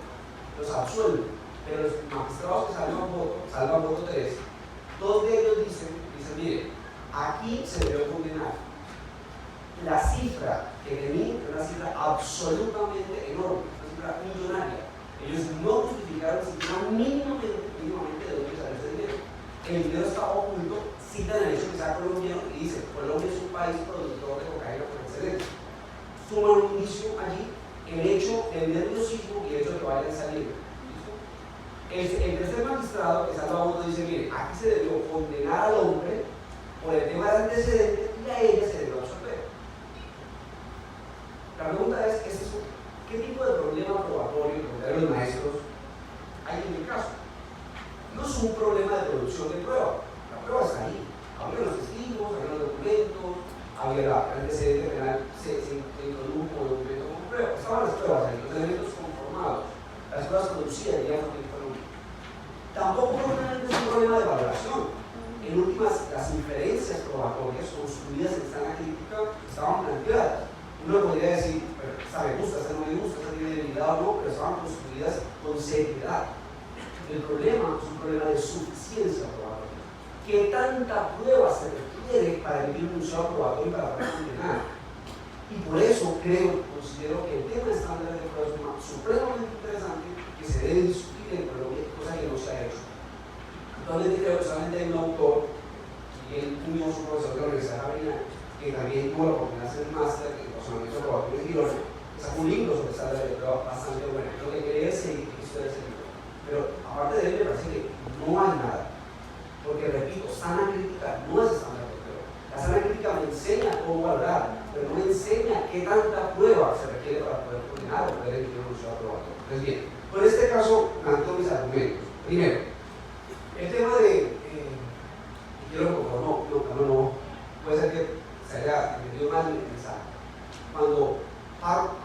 Los absuelven, pero los magistrados que salvan voto 3, dos de ellos dicen: mire, aquí se debe condenar. La cifra que tenía es una cifra absolutamente enorme, una cifra millonaria. Ellos no justificaron siquiera mínimamente de dónde salió ese dinero. El dinero estaba oculto, citan el hecho que sea colombiano y dicen: Colombia es un país productor de cocaína por excelencia. Suman un indicio allí, el hecho del nerviosismo y el hecho de que vayan a salir. El tercer magistrado que salva voto dice: mire, aquí se debió condenar al hombre por el tema del antecedente y a ella se debió absolver. La pregunta es: ¿qué tipo de problema probatorio de los maestros hay en el caso? No es un problema de producción de prueba. La prueba está ahí. Había los testigos, había los documentos, había el antecedente penal, se introdujo como documento como prueba. Estaban las pruebas ahí, los elementos conformados, las pruebas producidas, digamos, en Colombia. Tampoco es un problema de valoración. En últimas, las inferencias probatorias construidas en esta crítica estaban planteadas. Uno podría decir: esta me gusta, esta no me gusta, esta tiene debilidad o no, pero estaban construidas con seriedad. El problema es un problema de suficiencia probatoria. ¿Qué tanta prueba se requiere para emitir un enunciado probatorio para poder condenar? Y por eso considero que el tema de estándares de prueba es un tema supremamente interesante que se debe discutir en Colombia, cosa que no se ha hecho. Actualmente creo que solamente hay un autor, Miguel Muñoz, un profesor de la Universidad de Javeriana, que también tuvo la oportunidad de hacer un máster en razonamiento probatorio en Girona, que sacó un libro sobre estándares de prueba bastante bueno. Lo que quería es seguir historia de ese libro. Pero aparte de él, me parece que no hay nada. Porque, repito, sana crítica no es estándar de prueba. La sana crítica me enseña cómo valorar, pero no me enseña qué tanta prueba se requiere para poder condenar o poder emitir un enunciado probatorio. Entonces, bien, por este caso, planteo mis argumentos. Primero, el tema de. Quiero que no puede ser que se haya entendido mal el mensaje. Cuando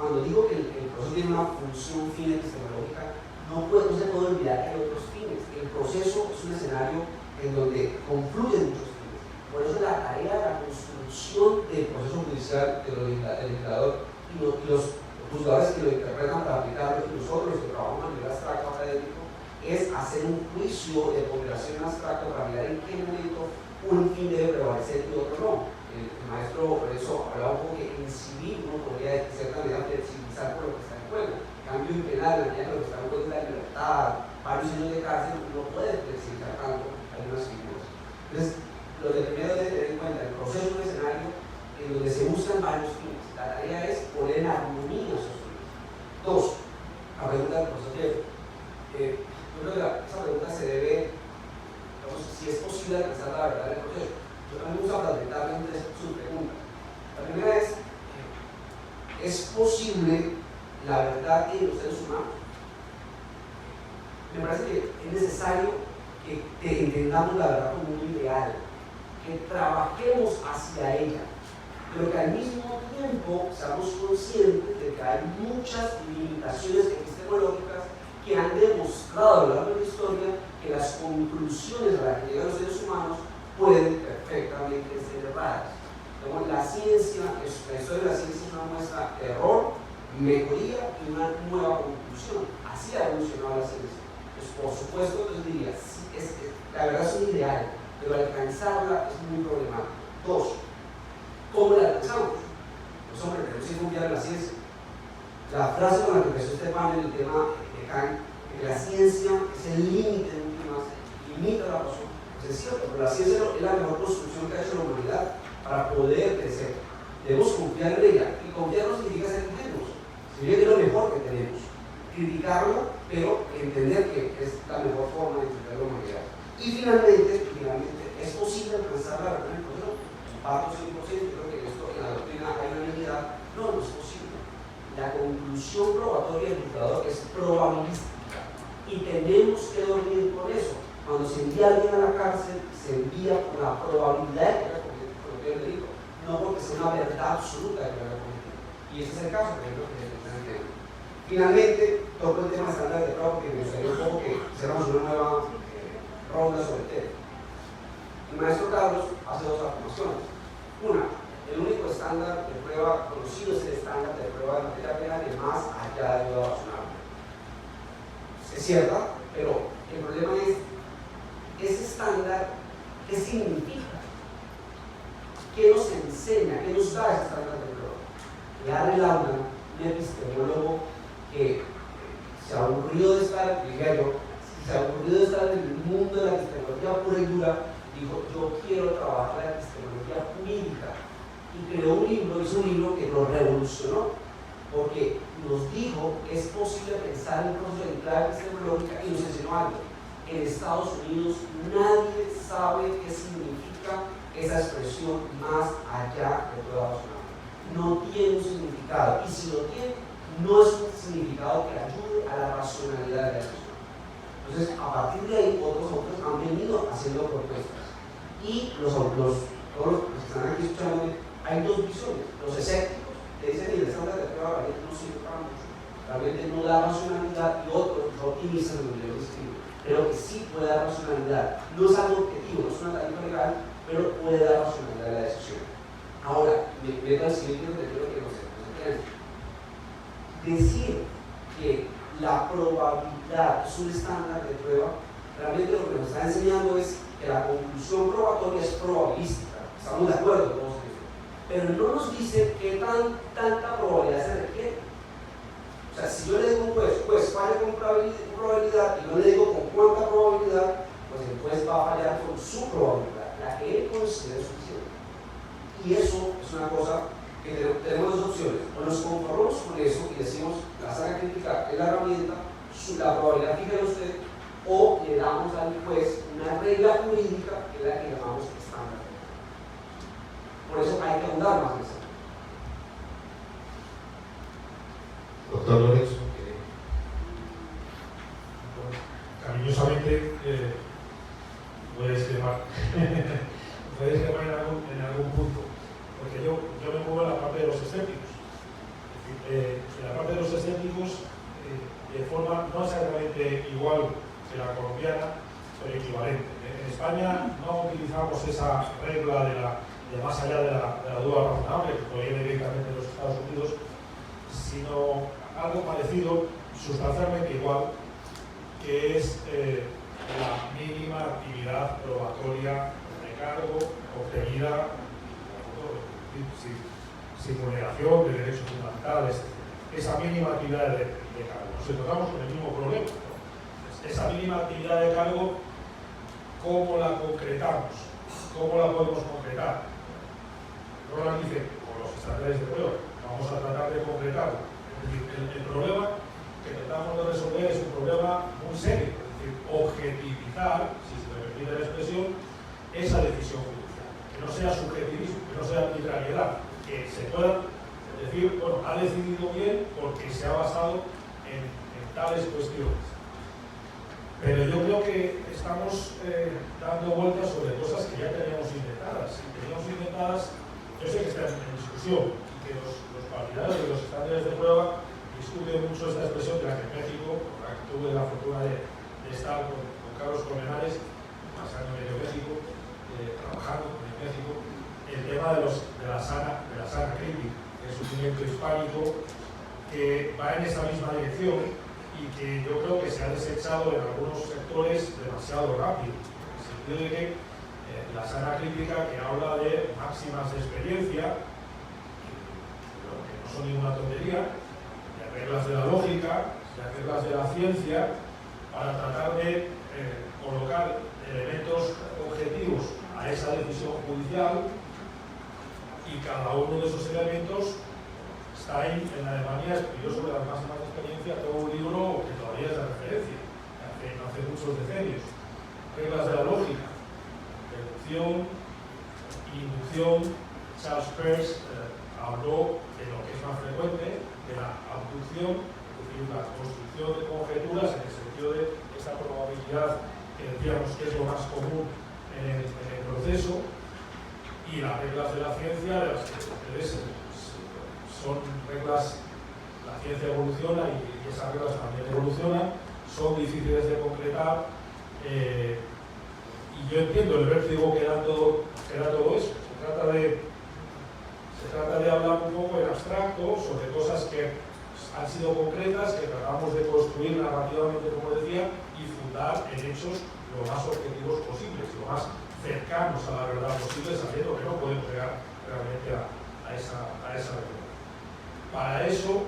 cuando digo que el proceso tiene una función fin epistemológica, no se puede olvidar que hay otros fines. El proceso es un escenario en donde confluyen muchos fines. Por eso la tarea de la construcción del proceso judicial del legislador y los juzgadores que lo interpretan para aplicarlo, y nosotros los que trabajamos a nivel abstracto académico, es hacer un juicio de ponderación abstracto para mirar en qué momento un fin debe prevalecer y otro no. El maestro por eso hablaba un poco que en civil uno podría de cierta manera flexibilizar por lo que está en juego. En cambio, en penal, en realidad lo que está en juego es la libertad, varios años de cárcel, uno puede flexibilizar tanto algunas figuras. Entonces, lo de primero es tener en cuenta el proceso de un escenario en donde se buscan varios fines. La tarea es poner en armonía esos fines. Dos, la pregunta del profesor Jeff. Yo creo que esa pregunta se debe, digamos, si es posible alcanzar la verdad del proceso. A mí me gusta plantearle tres subpreguntas. La primera ¿es posible la verdad en los seres humanos? Me parece que es necesario que entendamos la verdad como un ideal, que trabajemos hacia ella, pero que al mismo tiempo seamos conscientes de que hay muchas limitaciones epistemológicas que han demostrado a lo largo de la historia que las conclusiones a las que llegan los seres humanos pueden perfectamente ser erradas. La ciencia, la historia de la ciencia es una muestra de error, mejoría y una nueva conclusión. Así ha evolucionado la ciencia. Pues, por supuesto, yo diría, la verdad es un ideal, pero alcanzarla es muy problemático. Dos, ¿cómo la alcanzamos? Pues hombre, tenemos que confiar en la ciencia. La frase con la que empezó este panel, el tema de Kant, que la ciencia es el límite de últimas, limita la razón. Es cierto, pero la ciencia es la mejor construcción que ha hecho la humanidad para poder crecer. Debemos confiar en ella, y confiar no significa ser ingenuos, significa que es lo mejor que tenemos. Criticarlo, pero entender que es la mejor forma de entender la humanidad. Y finalmente, ¿es posible alcanzar la verdad en el proceso? Comparto 100%, creo que esto en la doctrina hay unanimidad. No, no es posible. La conclusión probatoria del juzgador es probabilística y tenemos que dormir con eso. Cuando se envía a alguien a la cárcel, se envía por la probabilidad de que haya cometido el delito, no porque sea una verdad absoluta de que lo haya cometido. Y ese es el caso que creo que se entiende. Finalmente, toco el tema de estándar de prueba porque me gustaría un poco que hiciéramos una nueva ronda sobre el tema. El maestro Carlos hace dos afirmaciones. Una, el único estándar de prueba conocido es el estándar de prueba de materia penal de más allá de lo razonable. Es cierta, pero el problema es ese estándar, ¿qué significa? ¿Qué nos enseña? ¿Qué nos da ese estándar de prueba? Larry Laudan, un epistemólogo que se aburrió de estar, diría yo, se aburrió de estar en el mundo de la epistemología pura y dura, dijo, yo quiero trabajar la epistemología jurídica, y creó un libro, hizo un libro que nos revolucionó, porque nos dijo que es posible pensar en un proceso de clave epistemológica y nos enseñó algo. En Estados Unidos nadie sabe qué significa esa expresión más allá de toda razonable. No tiene un significado, y si lo tiene, no es un significado que ayude a la racionalidad de la expresión. Entonces, a partir de ahí, otros autores han venido haciendo propuestas. Y todos los que están aquí escuchando, hay dos visiones. Los escépticos, que dicen que el estándar de prueba realmente no sirve para mucho, realmente no da racionalidad, y otros que optimizan lo que yo escribo, pero que sí puede dar racionalidad. No es algo objetivo, no es una tarifa legal, pero puede dar racionalidad a la decisión. Ahora, me meto al siguiente donde quiero que nos entiendan. Decir que la probabilidad es un estándar de prueba, realmente lo que nos está enseñando es que la conclusión probatoria es probabilística. Estamos de acuerdo todos en eso. Pero no nos dice qué tanta probabilidad se requiere. O sea, si yo le digo a un juez falla con probabilidad, y no le digo con cuánta probabilidad, pues el juez va a fallar con su probabilidad, la que él considere suficiente. Y eso es una cosa que tenemos dos opciones: o nos conformamos con eso y decimos, la saga crítica es la herramienta, la probabilidad fija en usted, o le damos al juez una regla jurídica que es la que llamamos estándar. Por eso hay que ahondar más en eso. Doctor Lorenzo, cariñosamente voy a discrepar. Voy a discrepar en algún punto, porque yo me muevo en la parte de los escépticos. la parte de los escépticos, de forma no exactamente igual que la colombiana, pero equivalente. En España no utilizamos esa regla de más allá de la duda razonable, que proviene directamente de los Estados Unidos, sino algo parecido, sustancialmente igual, que es la mínima actividad probatoria de cargo obtenida sin vulneración de derechos fundamentales, esa mínima actividad de cargo. Nos encontramos con el mismo problema. Esa mínima actividad de cargo, ¿cómo la concretamos? ¿Cómo la podemos concretar? Roland dice, con los estándares de prueba, vamos a tratar de concretarlo. Es decir, el problema que tratamos de resolver es un problema muy serio, es decir, objetivizar, si se me permite la expresión, esa decisión judicial. Que no sea subjetivismo, que no sea arbitrariedad, que se pueda decir, bueno, ha decidido bien porque se ha basado en tales cuestiones. Pero yo creo que estamos dando vueltas sobre cosas que ya teníamos inventadas. Yo sé que están en discusión y que los partidarios de los estándares de prueba discuten mucho esta expresión de la que en México, por la que tuve la fortuna de estar con Carlos Colmenares, pasando en medio México, trabajando en México, el tema de la sana crítica, que es un movimiento hispánico que va en esa misma dirección y que yo creo que se ha desechado en algunos sectores demasiado rápido, en el sentido de que la sana crítica, que habla de máximas de experiencia, que no son ninguna tontería, de reglas de la lógica, de reglas de la ciencia, para tratar de colocar elementos objetivos a esa decisión judicial, y cada uno de esos elementos está ahí. En Alemania escribió sobre las máximas de experiencia todo un libro que todavía es de referencia, hace muchos decenios. Reglas de la lógica, deducción, inducción. Charles Peirce habló de lo que es más frecuente, de la abducción, es decir, la construcción de conjeturas en el sentido de esa probabilidad que decíamos que es lo más común en el proceso, y las reglas de la ciencia, de las que ustedes son reglas, la ciencia evoluciona y esas reglas también evolucionan, son difíciles de concretar, y yo entiendo el vértigo que da todo eso. Se trata de hablar un poco en abstracto sobre cosas que han sido concretas, que tratamos de construir narrativamente, como decía, y fundar en hechos lo más objetivos posibles, lo más cercanos a la verdad posible, sabiendo que no podemos llegar realmente a esa verdad. Para eso,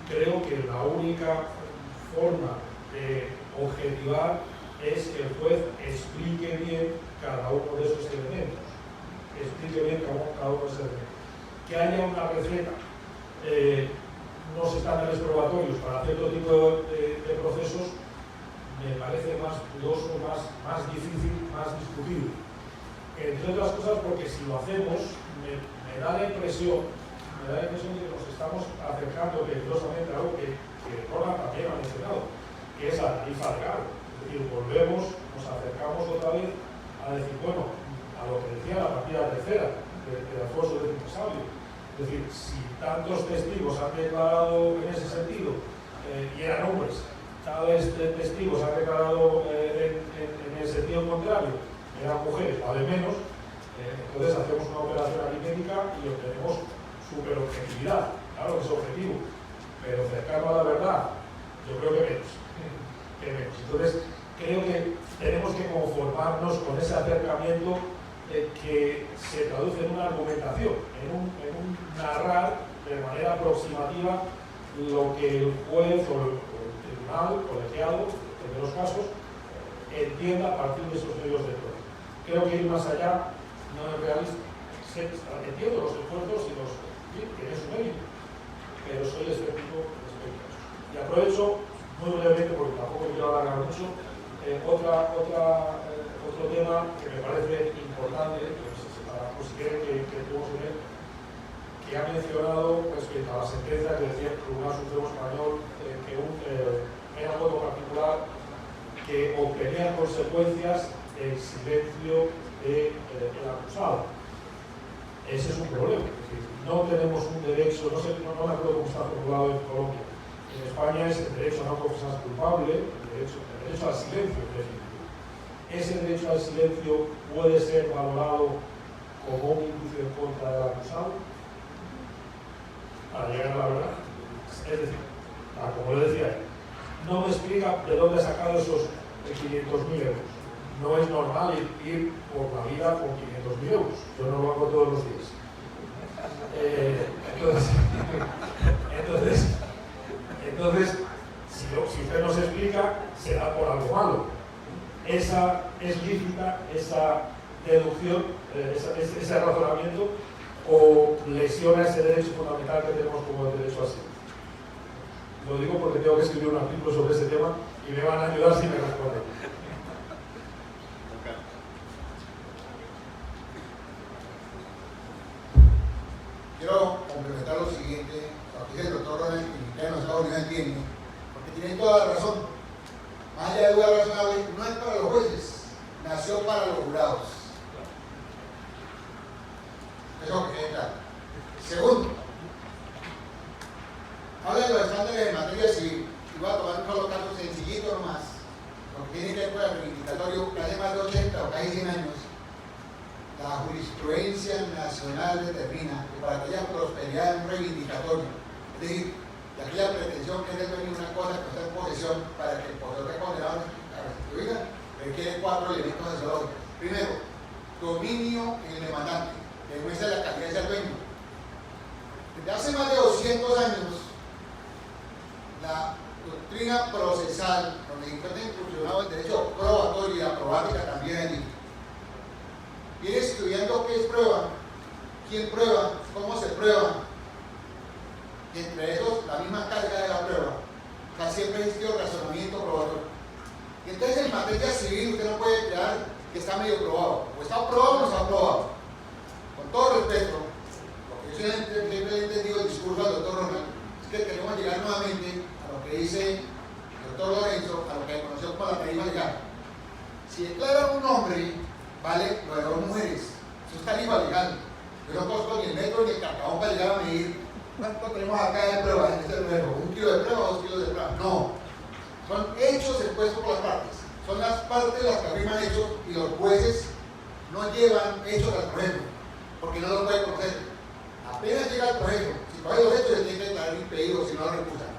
creo que la única forma de objetivar es que el juez explique bien cada uno de esos elementos. Que haya una receta, unos estándares probatorios para cierto tipo de procesos, me parece más dudoso, más difícil, más discutible. Entre otras cosas porque si lo hacemos, me da la impresión de que nos estamos acercando peligrosamente a algo que Roland también ha mencionado, que es la tarifa de cargo. Es decir, nos acercamos otra vez a decir, bueno, a lo que decía la partida tercera de Alfonso X Sabio. Es decir, si tantos testigos han declarado en ese sentido, y eran hombres, tales testigos han declarado en el sentido contrario, eran mujeres, vale menos, entonces hacemos una operación aritmética y obtenemos superobjetividad. Claro que es objetivo, pero cercano a la verdad, yo creo que menos. Entonces, creo que tenemos que conformarnos con ese acercamiento que se traduce en una argumentación, en un narrar de manera aproximativa lo que el juez o el tribunal, colegiado, en los casos, entienda a partir de esos medios de prueba. Creo que ir más allá no es realista. Entiendo los esfuerzos y tiene su mérito, pero soy escéptico respecto a eso. Y aprovecho muy brevemente, porque tampoco quiero alargar mucho, otro tema que me parece importante, por si quieren que tuvo que ver, que ha mencionado respecto a la sentencia que decía el Tribunal Supremo Español, que era un voto particular que obtenía consecuencias del silencio del acusado. Ese es un problema. decir, no tenemos un derecho, no me acuerdo cómo está formulado en Colombia. En España es el derecho a no confesarse culpable, el derecho al silencio. Ese derecho al silencio puede ser valorado como un indicio en contra del acusado para llegar a la verdad. Es decir, como le decía, no me explica de dónde ha sacado esos 500.000 euros. No es normal ir por la vida con 500.000 euros. Yo no lo hago todos los días. Entonces, si usted nos explica, será por algo malo. Esa es lícita, esa deducción, ese razonamiento, o lesiona ese derecho fundamental que tenemos como el derecho a silencio. Lo digo porque tengo que escribir un artículo sobre ese tema y me van a ayudar si me responden. Quiero complementar lo siguiente, lo que dice el doctor Ronald, que en los Estados Unidos entiende, porque tiene toda la razón. Más allá de duda razonable, no es para los jueces, nació para los jurados. Eso que quede claro. Segundo, habla de los estándares de materia civil, y voy a tomar un solo caso sencillito nomás, porque tiene que ver con el reivindicatorio que hace más de 80 o casi 100 años. La jurisprudencia nacional determina que para que haya prosperidad en un reivindicatorio, es decir, de aquella pretensión que es el dueño de una cosa que está en posesión para que el poseedor de condenado a restituirla, requiere 4 elementos axiológicos. Primero, dominio en el demandante, que demuestra la calidad del dueño. Desde hace más de 200 años, la doctrina procesal, donde encuentra incursionado el derecho probatorio y la probática también allí, viene estudiando qué es prueba, quién prueba, cómo se prueba, y entre esos la misma carga de la prueba. O sea, siempre existió razonamiento probatorio. Y entonces en materia civil usted no puede crear que está medio probado, o está probado o no está probado. Con todo respeto, lo que yo siempre he entendido el discurso del doctor Ronald, es que queremos llegar nuevamente a lo que dice el doctor Lorenzo, a lo que conoció como la tarifa legal. Si declara un hombre, vale lo de 2 mujeres. Eso es tarifa legal. Yo no conozco ni el metro ni el carcabón para llegar a medir cuánto tenemos acá de prueba en este número. 1 kilo de prueba, 2 kilos de prueba. No. Son hechos expuestos por las partes. Son las partes las que afirman hechos y los jueces no llevan hechos al proceso, porque no los pueden conocer. Apenas llega al proceso, si coge los hechos, se tiene que declarar impedido si no lo recusan.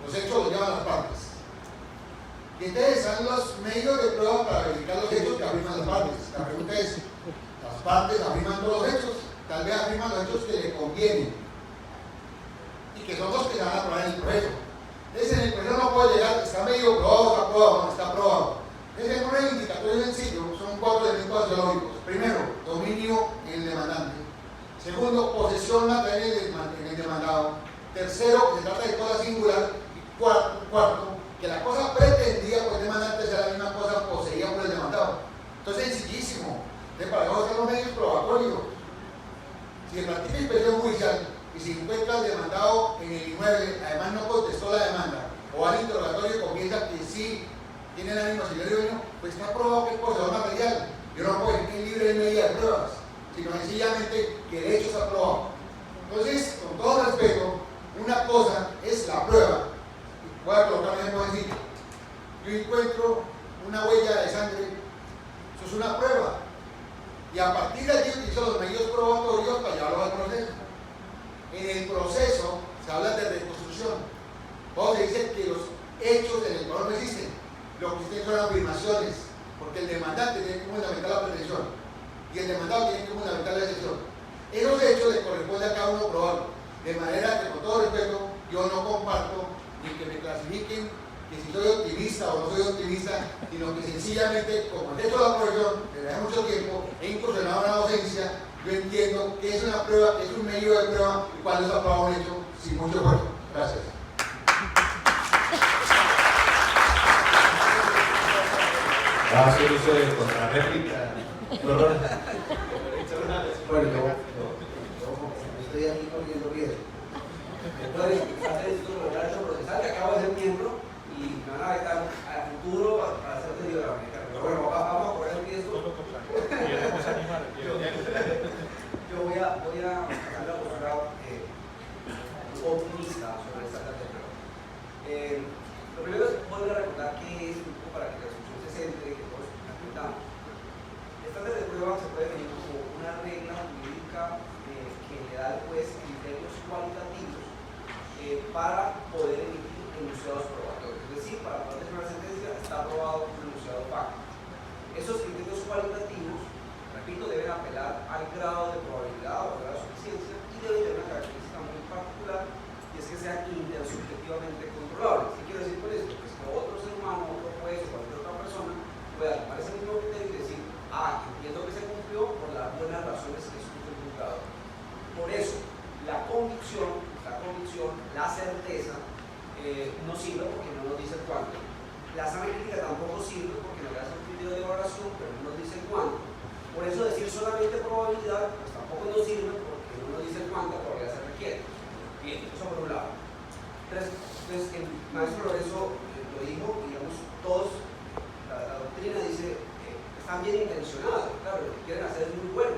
Los hechos los llevan las partes. Y entonces están los medios de prueba para verificar los hechos que afirman las partes. La pregunta es, ¿las partes afirman todos los hechos? Tal vez afirman los hechos que le convienen y que son los que se van a probar en el proceso. Entonces en el proceso no puede llegar, está medio probado, está probado, no está probado. Entonces en un reivindicatorio sencillo son 4 elementos axiológicos. Primero, dominio en el demandante. Segundo, posesión material en el demandado. Tercero, que se trata de cosa singular. Y cuarto, que la cosa pretendida por el demandante sea la misma cosa poseída por el demandado. Entonces es sencillísimo. Para eso están los medios probatorios. Si se practica inspección judicial y se encuentra el demandado en el inmueble, además no contestó la demanda, o al interrogatorio y comienza que sí tiene el ánimo señor y dueño, pues está probado que es poseedor material. Yo no puedo decir que es libre de medida de pruebas, sino sencillamente que el hecho está probado. Entonces, con todo respeto, una cosa es la prueba. Voy a colocar un ejemplo sencillo. Yo encuentro una huella de sangre, eso es una prueba. Y a partir de allí utilizo los medios probatorios para llevarlo al proceso. En el proceso se habla de reconstrucción. O se dice que los hechos del Ecuador no existen. Lo que existen son afirmaciones, porque el demandante tiene que fundamentar la pretensión y el demandado tiene que fundamentar la excepción. Esos hechos le corresponde a cada uno probarlo. De manera que, con todo respeto, yo no comparto ni que me clasifiquen que si soy optimista o no soy optimista, sino que sencillamente, como he hecho la profesión desde hace mucho tiempo, he incursionado en la docencia, yo entiendo que es una prueba, que es un medio de prueba y cuando es aprobado un hecho sin mucho esfuerzo. Gracias. Va a hacer uso de contrarréplica. Bueno, yo estoy aquí corriendo riesgo. Entonces, hacer esto de horario procesal, que acabo de ser miembro y me van a vetar al futuro para hacer pedido de la americana. Pero bueno, vamos a correr el riesgo. Yo voy a sacar la Lo primero es volver a recordar qué es un poco para que la discusión se centre, que todos entendamos. El estándar de prueba se puede definir como una regla jurídica que le da al juez criterios cualitativos para poder emitir enunciados probatorios. Es decir, para poder definir una sentencia está aprobado un enunciado fáctico. Esos criterios cualitativos, repito, deben apelar al grado de probabilidad o al grado de suficiencia y deben tener una característica muy particular, y es que sean intersubjetivamente controlables. ¿Qué quiero decir con esto? Pues que otro ser humano, otro juez o cualquier otra persona pueda tomar ese mismo criterio y decir, entiendo que se cumplió por las buenas razones que expuso el juzgado. Por eso, la convicción, la certeza, no sirve porque no nos dice cuánto. La sana crítica tampoco sirve porque nos da un criterio de valoración, pero no nos dice cuánto. Por eso decir solamente probabilidad, pues tampoco nos sirve porque no nos dice cuánta probabilidad se requiere. Bien, eso por un lado. Entonces el maestro Lorenzo lo dijo, digamos, todos, la doctrina dice, están bien intencionados, claro, lo que quieren hacer es muy bueno,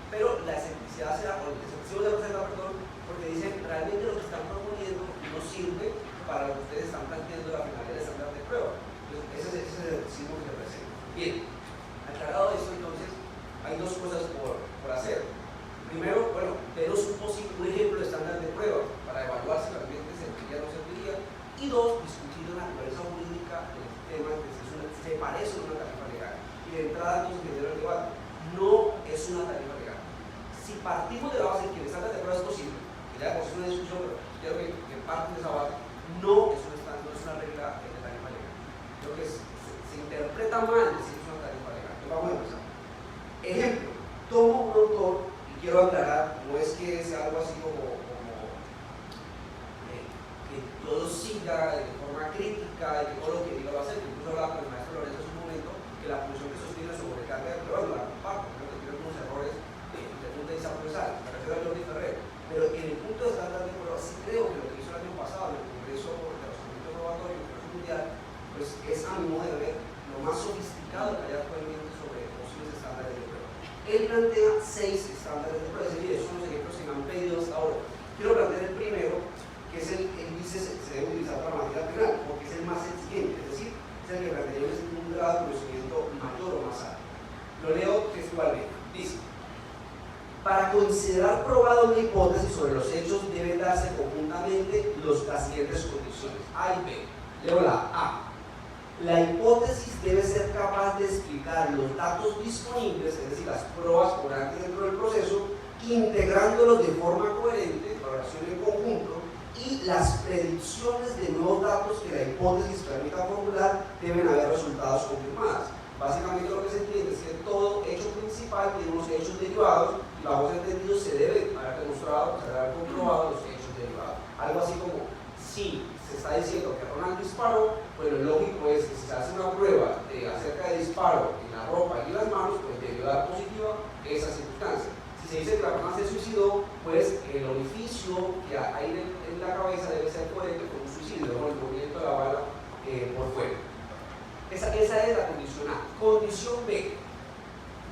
pero la escepticidad se da, o el escepticismo se da, perdón, porque dicen, realmente lo que están proponiendo no sirve para lo que ustedes están planteando la finalidad del estándar de prueba. Entonces, ese es el escepticismo que se presenta. Bien, aclarado esto, entonces, hay dos cosas por hacer. Primero, bueno, denos un ejemplo de estándar de prueba para evaluar si realmente serviría o no serviría. Y dos, discutir la naturaleza jurídica del tema, que se parece a una tarifa legal. Y de entrada, entonces, genera el debate. No es una tarifa legal. Si partimos de la base de que el estándar de prueba es posible, y ya es una discusión, pero quiero que parten de esa base, no es una regla de tarifa legal. Creo que se interpreta mal decir que es una tarifa legal. Entonces, vamos a empezar. Ejemplo, tomo un autor. Quiero aclarar, no es que sea algo así como que todo siga de forma crítica y que todo lo que diga va a ser. Incluso hablaba con el maestro Lorenzo hace un momento que la posición que sostiene la sobrecarga de pruebas no la comparto, creo que tiene algunos errores de punta y procesal, me refiero a Jordi Ferrer. Pero en el punto de estándar de pruebas, sí creo que lo que hizo el año pasado en el Congreso de los Comités Probatorios del Congreso Mundial, pues es a mi modo de ver lo más sofisticado que hay actualmente sobre posibles estándares de prueba. Él plantea 6 estándares de prueba, es decir, esos son los ejemplos que me han pedido hasta ahora. Quiero plantear el primero, que es él dice se debe utilizar para materia penal, porque es el más exigente, es decir, es el que plantea un grado de conocimiento mayor o más alto. Lo leo textualmente. Dice: para considerar probada una hipótesis sobre los hechos deben darse conjuntamente las siguientes condiciones: A y B. Leo la A. La hipótesis debe ser capaz de explicar los datos disponibles, es decir, las pruebas orantes dentro del proceso, integrándolos de forma coherente, valoración en conjunto, y las predicciones de nuevos datos que la hipótesis permita formular deben haber resultados confirmados. Básicamente lo que se entiende es que todo hecho principal tiene unos hechos derivados y bajo ese entendido se debe haber demostrado, se debe haber comprobado los hechos derivados. Algo así como, si se está diciendo que Ronald disparó, pues lo lógico es que si se hace una prueba acerca de disparo en la ropa y las manos, pues debió dar positiva esa circunstancia. Si se dice que la persona se suicidó, pues el orificio que hay en la cabeza debe ser coherente con un suicidio, con el movimiento de la bala por fuera. Esa es la condición A. Condición B.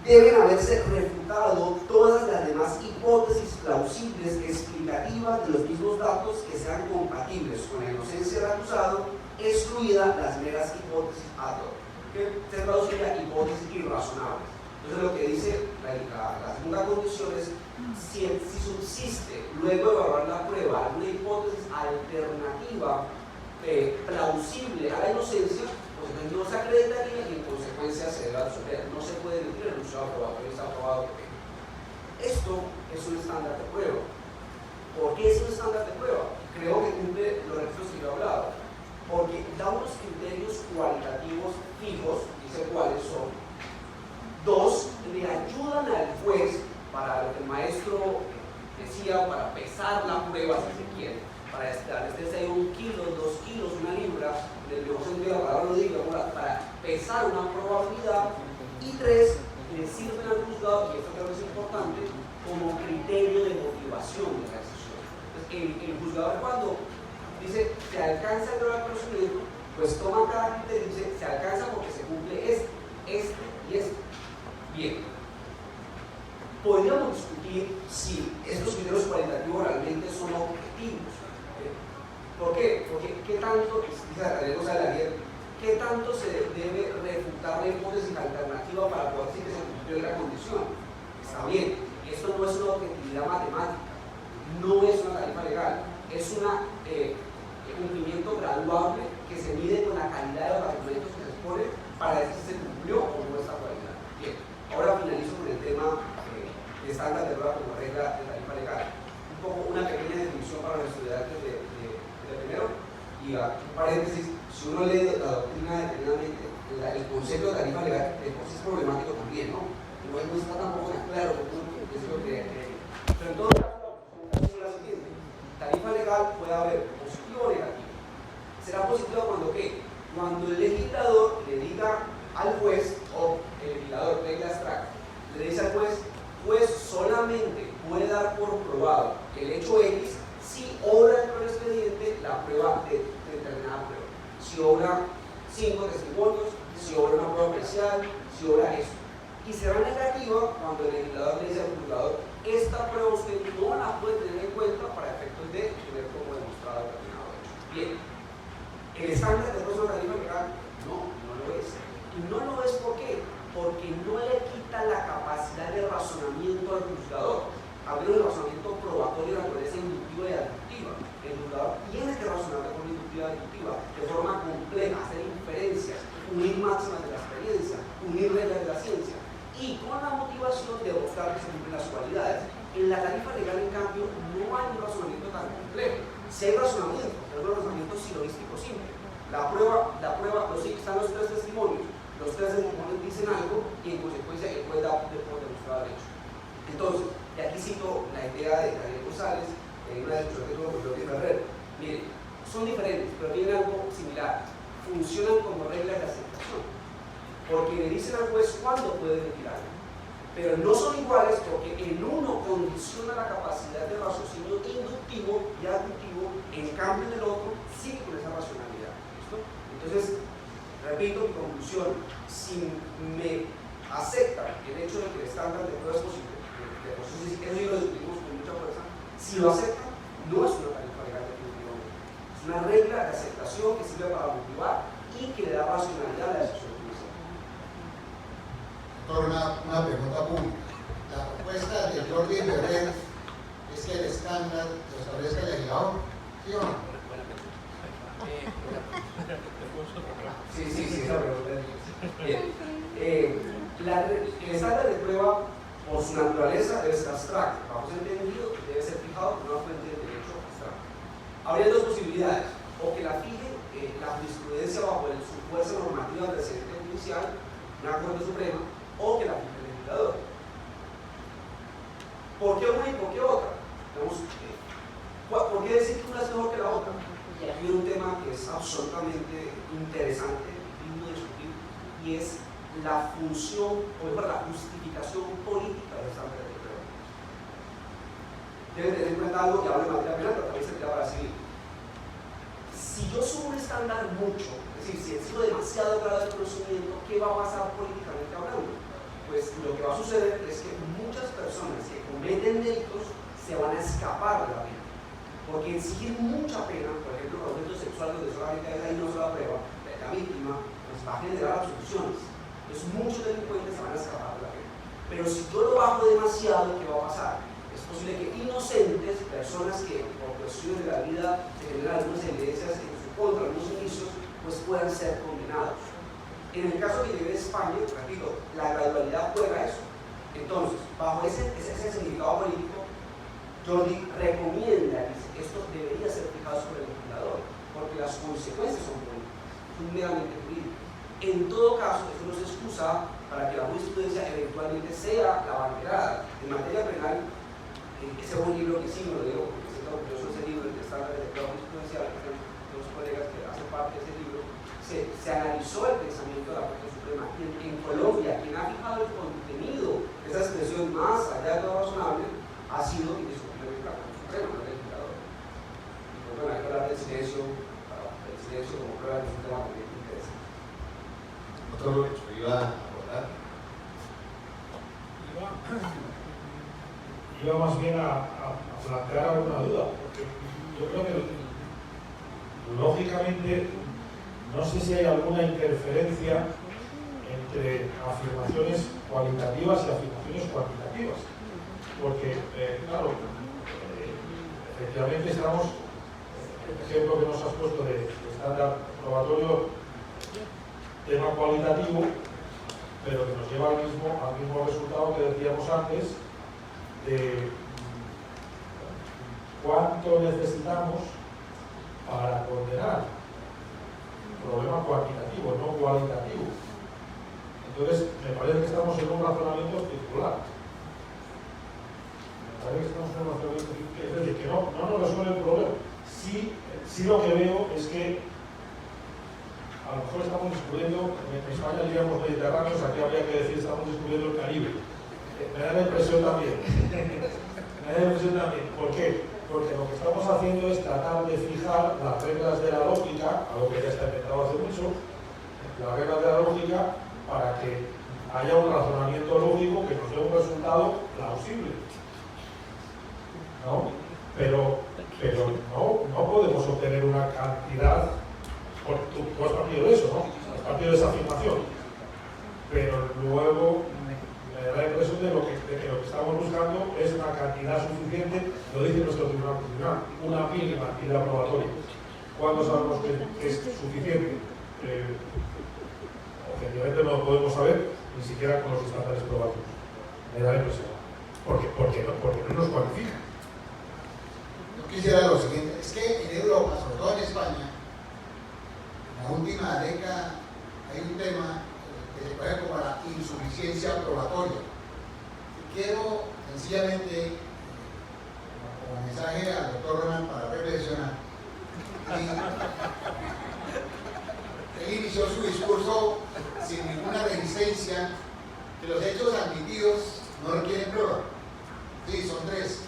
Deben haberse refutado todas las demás hipótesis plausibles explicativas de los mismos datos que sean compatibles con la inocencia del acusado, excluidas las meras hipótesis ad hoc, que se traduce a hipótesis irrazonables. Entonces lo que dice la segunda condición es si subsiste luego de evaluar la prueba alguna hipótesis alternativa plausible a la inocencia, pues entonces no se acreditaría y en consecuencia se debe absolver. No se puede emitir el enunciado probatorio, está aprobado. Esto es un estándar de prueba. ¿Por qué es un estándar de prueba? Creo que cumple los requisitos que yo he hablado. Porque da unos criterios cualitativos fijos, dice cuáles son. 2, le ayudan al juez para lo que el maestro decía, para pesar la prueba si se quiere. Para establecerse ahí 1 kilo, 2 kilos, 1 libra, del mejor sentido de la palabra lo digo, para pesar una probabilidad. Y 3, le sirven al juzgado, y esto creo que es importante, como criterio de motivación de la decisión. Entonces, el juzgador cuando dice se alcanza el grado de conocimiento, pues toma cada criterio y dice se alcanza porque se cumple este y este. Bien. Podríamos discutir si estos criterios cualitativos realmente son objetivos. ¿Por qué? porque ¿qué tanto, qué tanto se debe refutar la hipótesis alternativa para poder decir que se cumplió la condición? Está bien, esto no es una objetividad matemática, no es una tarifa legal, es un cumplimiento graduable que se mide con la calidad de los argumentos que se exponen para decir si se cumplió o no esta cualidad. Bien, ahora finalizo con el tema de estándar de prueba como regla de tarifa legal. Un poco una pequeña definición para los estudiantes de primero, y un paréntesis, si uno lee la doctrina detenidamente, el concepto de tarifa legal es problemático también, ¿no? No está tampoco tan claro porque es lo que pero en todo caso, la siguiente: tarifa legal puede haber positivo o negativo. ¿Será positiva cuando qué? Cuando el legislador le diga al juez, o el legislador, regla abstracta, le dice al juez solamente puede dar por probado el hecho X si obra dentro del expediente la prueba de determinada prueba. Si obra 5 testimonios, si obra una prueba especial, si obra esto. Y será negativa cuando el legislador le dice al juzgador: esta prueba usted no la puede tener en cuenta para efectos de tener como demostrado determinado hecho. Bien, el estándar de prueba de tarifa legal no lo es. Y no lo es ¿por qué? Porque no le quita la capacidad de razonamiento al juzgador. Habría un razonamiento probatorio de naturaleza inductiva y aductiva. El juzgador tiene que razonar de forma inductiva y aductiva, de forma compleja, hacer inferencias, unir máximas de la experiencia, unir reglas de la ciencia, y con la motivación de buscar que se cumplen las cualidades. En la tarifa legal, en cambio, no hay un razonamiento tan complejo. Si hay razonamiento, pero es un razonamiento silogístico simple. La prueba, están los 3 testimonios. Los 3 testimonios dicen algo y en consecuencia el juez da por demostrado el hecho. Entonces, y aquí cito la idea de Daniel González en una discusión que tuvo con Jordi Ferrer. Miren, son diferentes, pero tienen algo similar. Funcionan como reglas de aceptación, porque le dicen al juez cuándo puede retirarlo. Pero no son iguales porque el uno condiciona la capacidad de raciocinio inductivo y aductivo, en cambio en el otro sigue con esa racionalidad. ¿Listo? Entonces, repito mi conclusión: si me acepta el hecho de que el estándar de prueba es posible, eso sí lo discutimos con mucha fuerza, si lo acepta, no es una tarifa legal definitivamente. Es una regla de aceptación que sirve para motivar y que le da racionalidad a la decisión judicial. Doctor, una pregunta pública. La propuesta de Jordi Ferrer es que el estándar lo establezca el legislador, ¿sí o no? Sí, esa pregunta es bien. El estándar de prueba, por su naturaleza, debe ser abstracto. Bajo ese entendido, debe ser fijado por una fuente de derecho abstracto. Habría 2 posibilidades: o que la fije la jurisprudencia bajo su fuerza normativa del precedente judicial, una Corte Suprema, o que la fije el legislador. ¿Por qué una y por qué otra? ¿Por qué decir que una es mejor que la otra? Y aquí hay un tema que es absolutamente interesante, digno de discutir, y es la función, o mejor, la justificación política de esta materia de prueba. Deben tener en cuenta algo que hablo de materia penal, pero también se queda para civil. Si yo subo un estándar mucho, es decir, si exijo demasiado grado de conocimiento, ¿qué va a pasar políticamente hablando? Pues lo que va a suceder es que muchas personas que cometen delitos se van a escapar de la pena. Porque exigir mucha pena, por ejemplo, los delitos sexuales donde solamente hay una sola prueba, la víctima, pues va a generar absoluciones. Entonces muchos delincuentes se van a escapar de la pena. Pero si yo lo bajo demasiado, ¿qué va a pasar? Es posible que inocentes, personas que por cuestiones de la vida se generan algunas evidencias en su contra, algunos indicios, pues puedan ser condenados. En el caso que lleve España, repito, la gradualidad juega eso. Entonces, bajo ese significado político, Jordi recomienda que esto debería ser fijado sobre el legislador, porque las consecuencias son políticas, son meramente jurídicas. En todo caso, esto no es excusa para que la jurisprudencia eventualmente sea la banderada. En materia penal, ese buen libro que sí me lo digo, porque siento orgulloso de ese libro, el estándar de la jurisprudencial, que los colegas que hacen parte de ese libro, se analizó el pensamiento de la Corte Suprema. En Colombia, quien ha fijado el contenido de esa expresión más allá de lo razonable ha sido indiscutiblemente la Corte Suprema, no el legislador. Y pues bueno, hay que hablar del silencio como prueba de un tema también interesante. Otro iba a abordar. Iba más bien a plantear alguna duda, porque yo creo que lógicamente, no sé si hay alguna interferencia entre afirmaciones cualitativas y afirmaciones cuantitativas. Porque, claro, efectivamente estamos, el ejemplo que nos has puesto de estándar probatorio, tema cualitativo, pero que nos lleva al mismo resultado que decíamos antes, de cuánto necesitamos para condenar. Problema cuantitativo, no cualitativo. Entonces, me parece que estamos en un razonamiento circular. Es decir, que no nos resuelve el problema. Sí lo que veo es que a lo mejor estamos descubriendo, en España diríamos mediterráneos, aquí habría que decir estamos descubriendo el Caribe. Me da la impresión también. ¿Por qué? Porque lo que estamos haciendo es tratar de fijar las reglas de la lógica, algo que ya está inventado hace mucho, las reglas de la lógica para que haya un razonamiento lógico que nos dé un resultado plausible. ¿No? Pero no podemos obtener una cantidad, tú has partido de eso, ¿no? Has partido de esa afirmación. Pero luego me da la impresión de que lo que estamos buscando es una cantidad suficiente, lo dice nuestro Tribunal Constitucional, una mínima cantidad probatoria. ¿Cuándo sabemos que es suficiente? Objetivamente no lo podemos saber, ni siquiera con los estándares probatorios. Me da la impresión. Porque no nos cuantifica. Quisiera lo siguiente, es que en Europa, sobre todo en España, en la última década hay un tema que se conoce como la insuficiencia probatoria. Y quiero sencillamente, como mensaje al doctor Ronald para reflexionar, él inició su discurso sin ninguna resistencia, que los hechos admitidos no requieren prueba. Sí, son tres.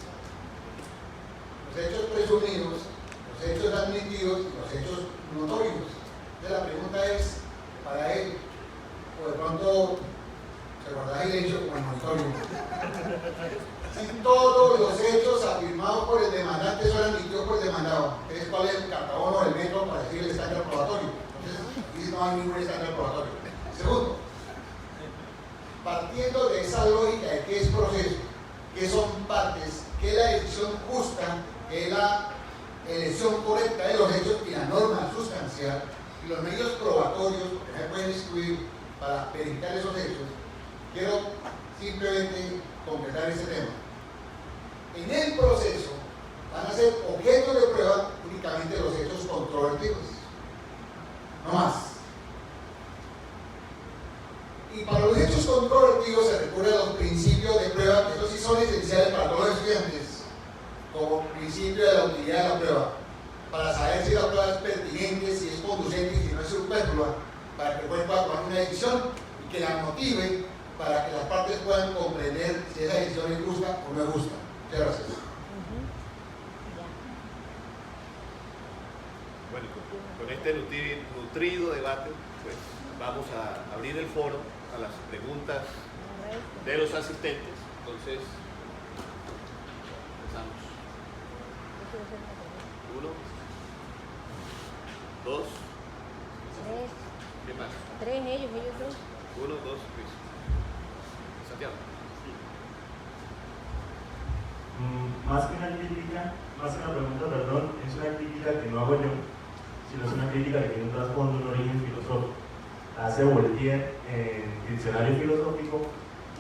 Los hechos presumidos, los hechos admitidos y los hechos notorios. Entonces la pregunta es, para él, o de pronto se guarda silencio como el monitorio, si todos los hechos afirmados por el demandante son admitidos por el demandado, entonces ¿cuál es el cartabono del método para decir el estándar probatorio? Entonces aquí no hay ningún estándar probatorio. Segundo, partiendo de esa lógica de qué es proceso, qué son partes, qué es la decisión justa, que es la elección correcta de los hechos y la norma sustancial y los medios probatorios que se pueden excluir para verificar esos hechos, quiero simplemente completar este tema. En el proceso van a ser objeto de prueba únicamente los hechos controvertidos, no más. Y para los hechos controvertidos se recurre a los principios de prueba, que estos sí son esenciales para todos los estudiantes, como principio de la utilidad de la prueba, para saber si la prueba es pertinente, si es conducente y si no es superflua, para que el juez pueda tomar una decisión y que la motive para que las partes puedan comprender si esa decisión es justa o no es justa. Muchas gracias. Bueno, con este nutrido debate, pues vamos a abrir el foro a las preguntas de los asistentes. Entonces, empezamos. 1, 2, 3. ¿qué más? 3 ellos 2. 1, 2, 3. Santiago. Más que una pregunta, perdón, es una crítica que no hago yo, sino es una crítica que tiene un trasfondo, un origen filosófico. Hace Voltaire en Diccionario Filosófico,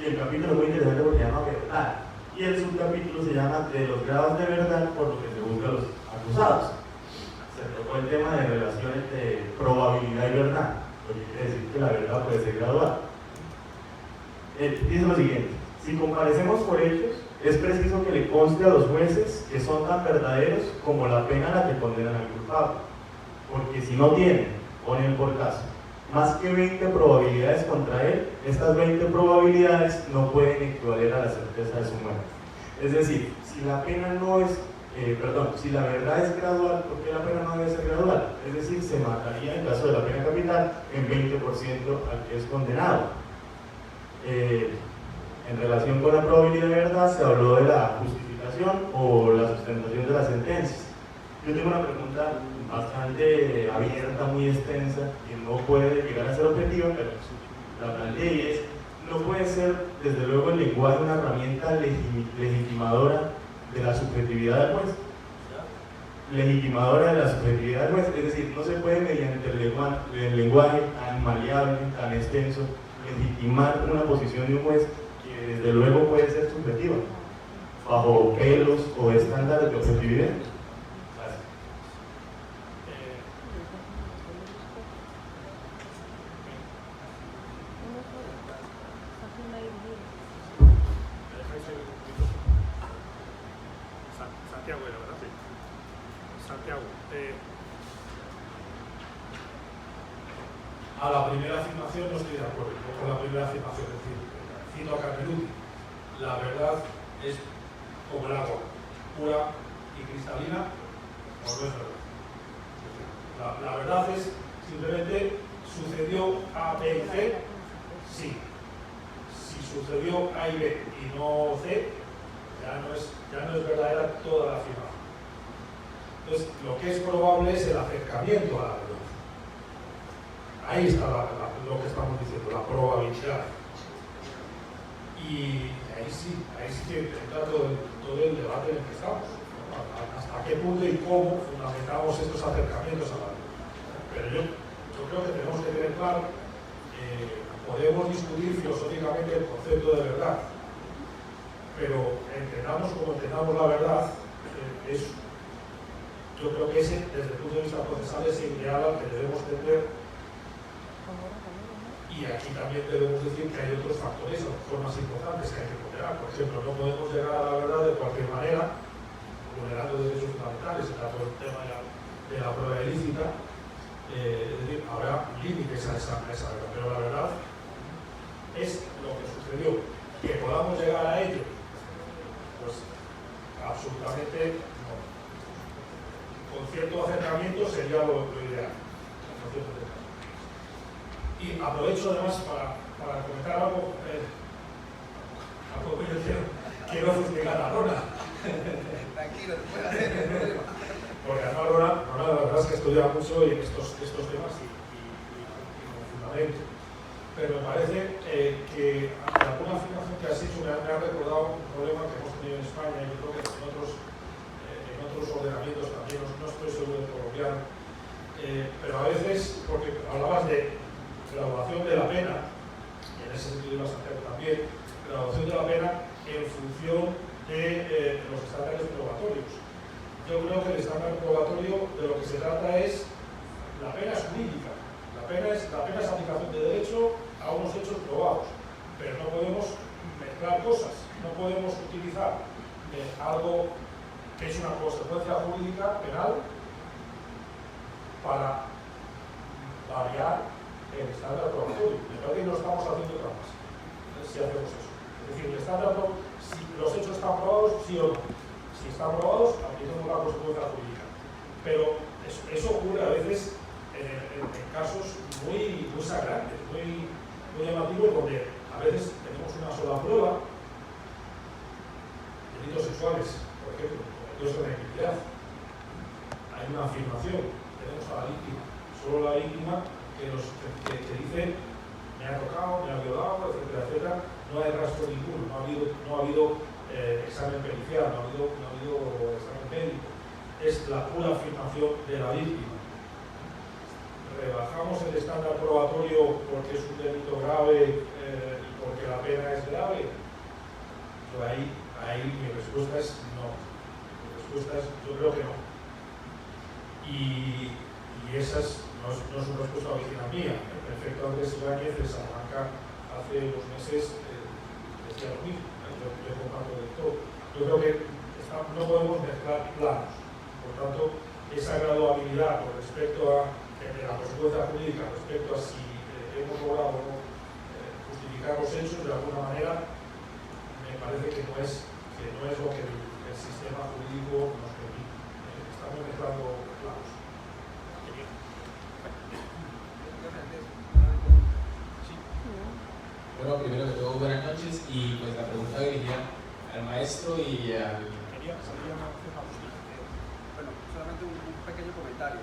y el capítulo es muy interesante porque se llama verdad, y el subcapítulo se llama de los grados de verdad por lo que se busca a los acusados. Se tocó el tema de relaciones de probabilidad y verdad, lo que quiere decir que la verdad puede ser gradual. Dice lo siguiente: si comparecemos por hechos, es preciso que le conste a los jueces que son tan verdaderos como la pena a la que condenan al culpable, porque si no tienen, ponen por caso, más que 20 probabilidades contra él, estas 20 probabilidades no pueden equivaler a la certeza de su muerte. Es decir, si la pena no es, si la verdad es gradual, ¿por qué la pena no debe ser gradual? Es decir, se mataría en caso de la pena capital en 20% al que es condenado. En relación con la probabilidad de verdad se habló de la justificación o la sustentación de las sentencias. Yo tengo una pregunta bastante abierta, muy extensa, que no puede llegar a ser objetiva, pero la planteé y es, no puede ser, desde luego, el lenguaje una herramienta legitimadora de la subjetividad del juez. Legitimadora de la subjetividad del juez, es decir, no se puede mediante el lenguaje tan maleable, tan extenso, legitimar una posición de un juez que desde luego puede ser subjetiva, bajo pelos o estándares de objetividad. Santiago, ¿verdad? Sí. Santiago. A la primera afirmación no estoy de acuerdo con la primera afirmación, es decir, cito a Carmeluti, la verdad es como el agua, pura y cristalina, o no es verdad. La verdad es simplemente sucedió A, B y C, sí. Si sucedió A y B y no C, ya no es verdadera toda la afirmación. Entonces, lo que es probable es el acercamiento a la verdad. Ahí está lo que estamos diciendo, la probabilidad. Y ahí sí que entra todo el debate en el que estamos. Hasta qué punto y cómo fundamentamos estos acercamientos a la verdad. Pero yo creo que tenemos que tener claro, podemos discutir filosóficamente el concepto de verdad, pero entendamos como entendamos la verdad, yo creo que ese, desde el punto de vista procesal, es el ideal al que debemos tender. Y aquí también debemos decir que hay otros factores, a lo mejor más importantes, que hay que ponderar. Por ejemplo, no podemos llegar a la verdad de cualquier manera, vulnerando derechos fundamentales, está todo el tema de la prueba ilícita. Es decir, habrá límites a esa verdad, pero la verdad es lo que sucedió. Que podamos llegar a ello, pues absolutamente no. Con cierto acercamiento sería lo ideal. Y aprovecho además para comentar algo que yo quiero fustigar a Rona. Tranquilo, te puedes hacer el problema. Porque además Rona, la verdad es que estudia mucho en estos temas y con fundamento. Pero me parece que alguna afirmación que has hecho me ha recordado un problema que hemos tenido en España y yo creo que en otros ordenamientos también, no estoy seguro de colombiano, pero a veces, porque hablabas de graduación de la pena, y en ese sentido iba Santiago también, graduación de la pena en función de los estándares probatorios. Yo creo que el estándar probatorio de lo que se trata es, la pena es jurídica, la pena es aplicación de derecho a unos hechos probados, pero no podemos mezclar cosas, no podemos utilizar algo que es una consecuencia jurídica penal para variar el estándar probatorio. Me parece que no estamos haciendo trampas si hacemos eso. Es decir, el estándar, si los hechos están probados, sí o no. Si están probados, aplicamos la consecuencia jurídica. Pero eso ocurre a veces en casos muy sangrantes, muy llamativos, donde a veces tenemos una sola prueba, delitos sexuales, por ejemplo, cometidos con iniquidad. Hay una afirmación, tenemos a la víctima, solo la víctima que dice me ha tocado, me ha violado, etcétera, etcétera. No hay rastro ninguno, no ha habido examen pericial, no ha habido examen médico. Es la pura afirmación de la víctima. Rebajamos el estándar probatorio porque es un delito grave y porque la pena es grave. Yo ahí mi respuesta es no. Mi respuesta es yo creo que no. Y esa no es una respuesta original mía. El prefecto Andrés Ibáñez de Salamanca hace unos meses decía lo mismo. Yo comparto de todo. Yo creo que no podemos mezclar planos. Por tanto, esa graduabilidad con respecto a la consecuencia jurídica, respecto a si hemos logrado o no justificar los hechos de alguna manera, me parece que no es lo que el sistema jurídico nos permite. Estamos mezclando planos. Bueno, primero que todo, buenas noches y pues la pregunta dirigida al maestro y al... Bueno, solamente solamente un pequeño comentario.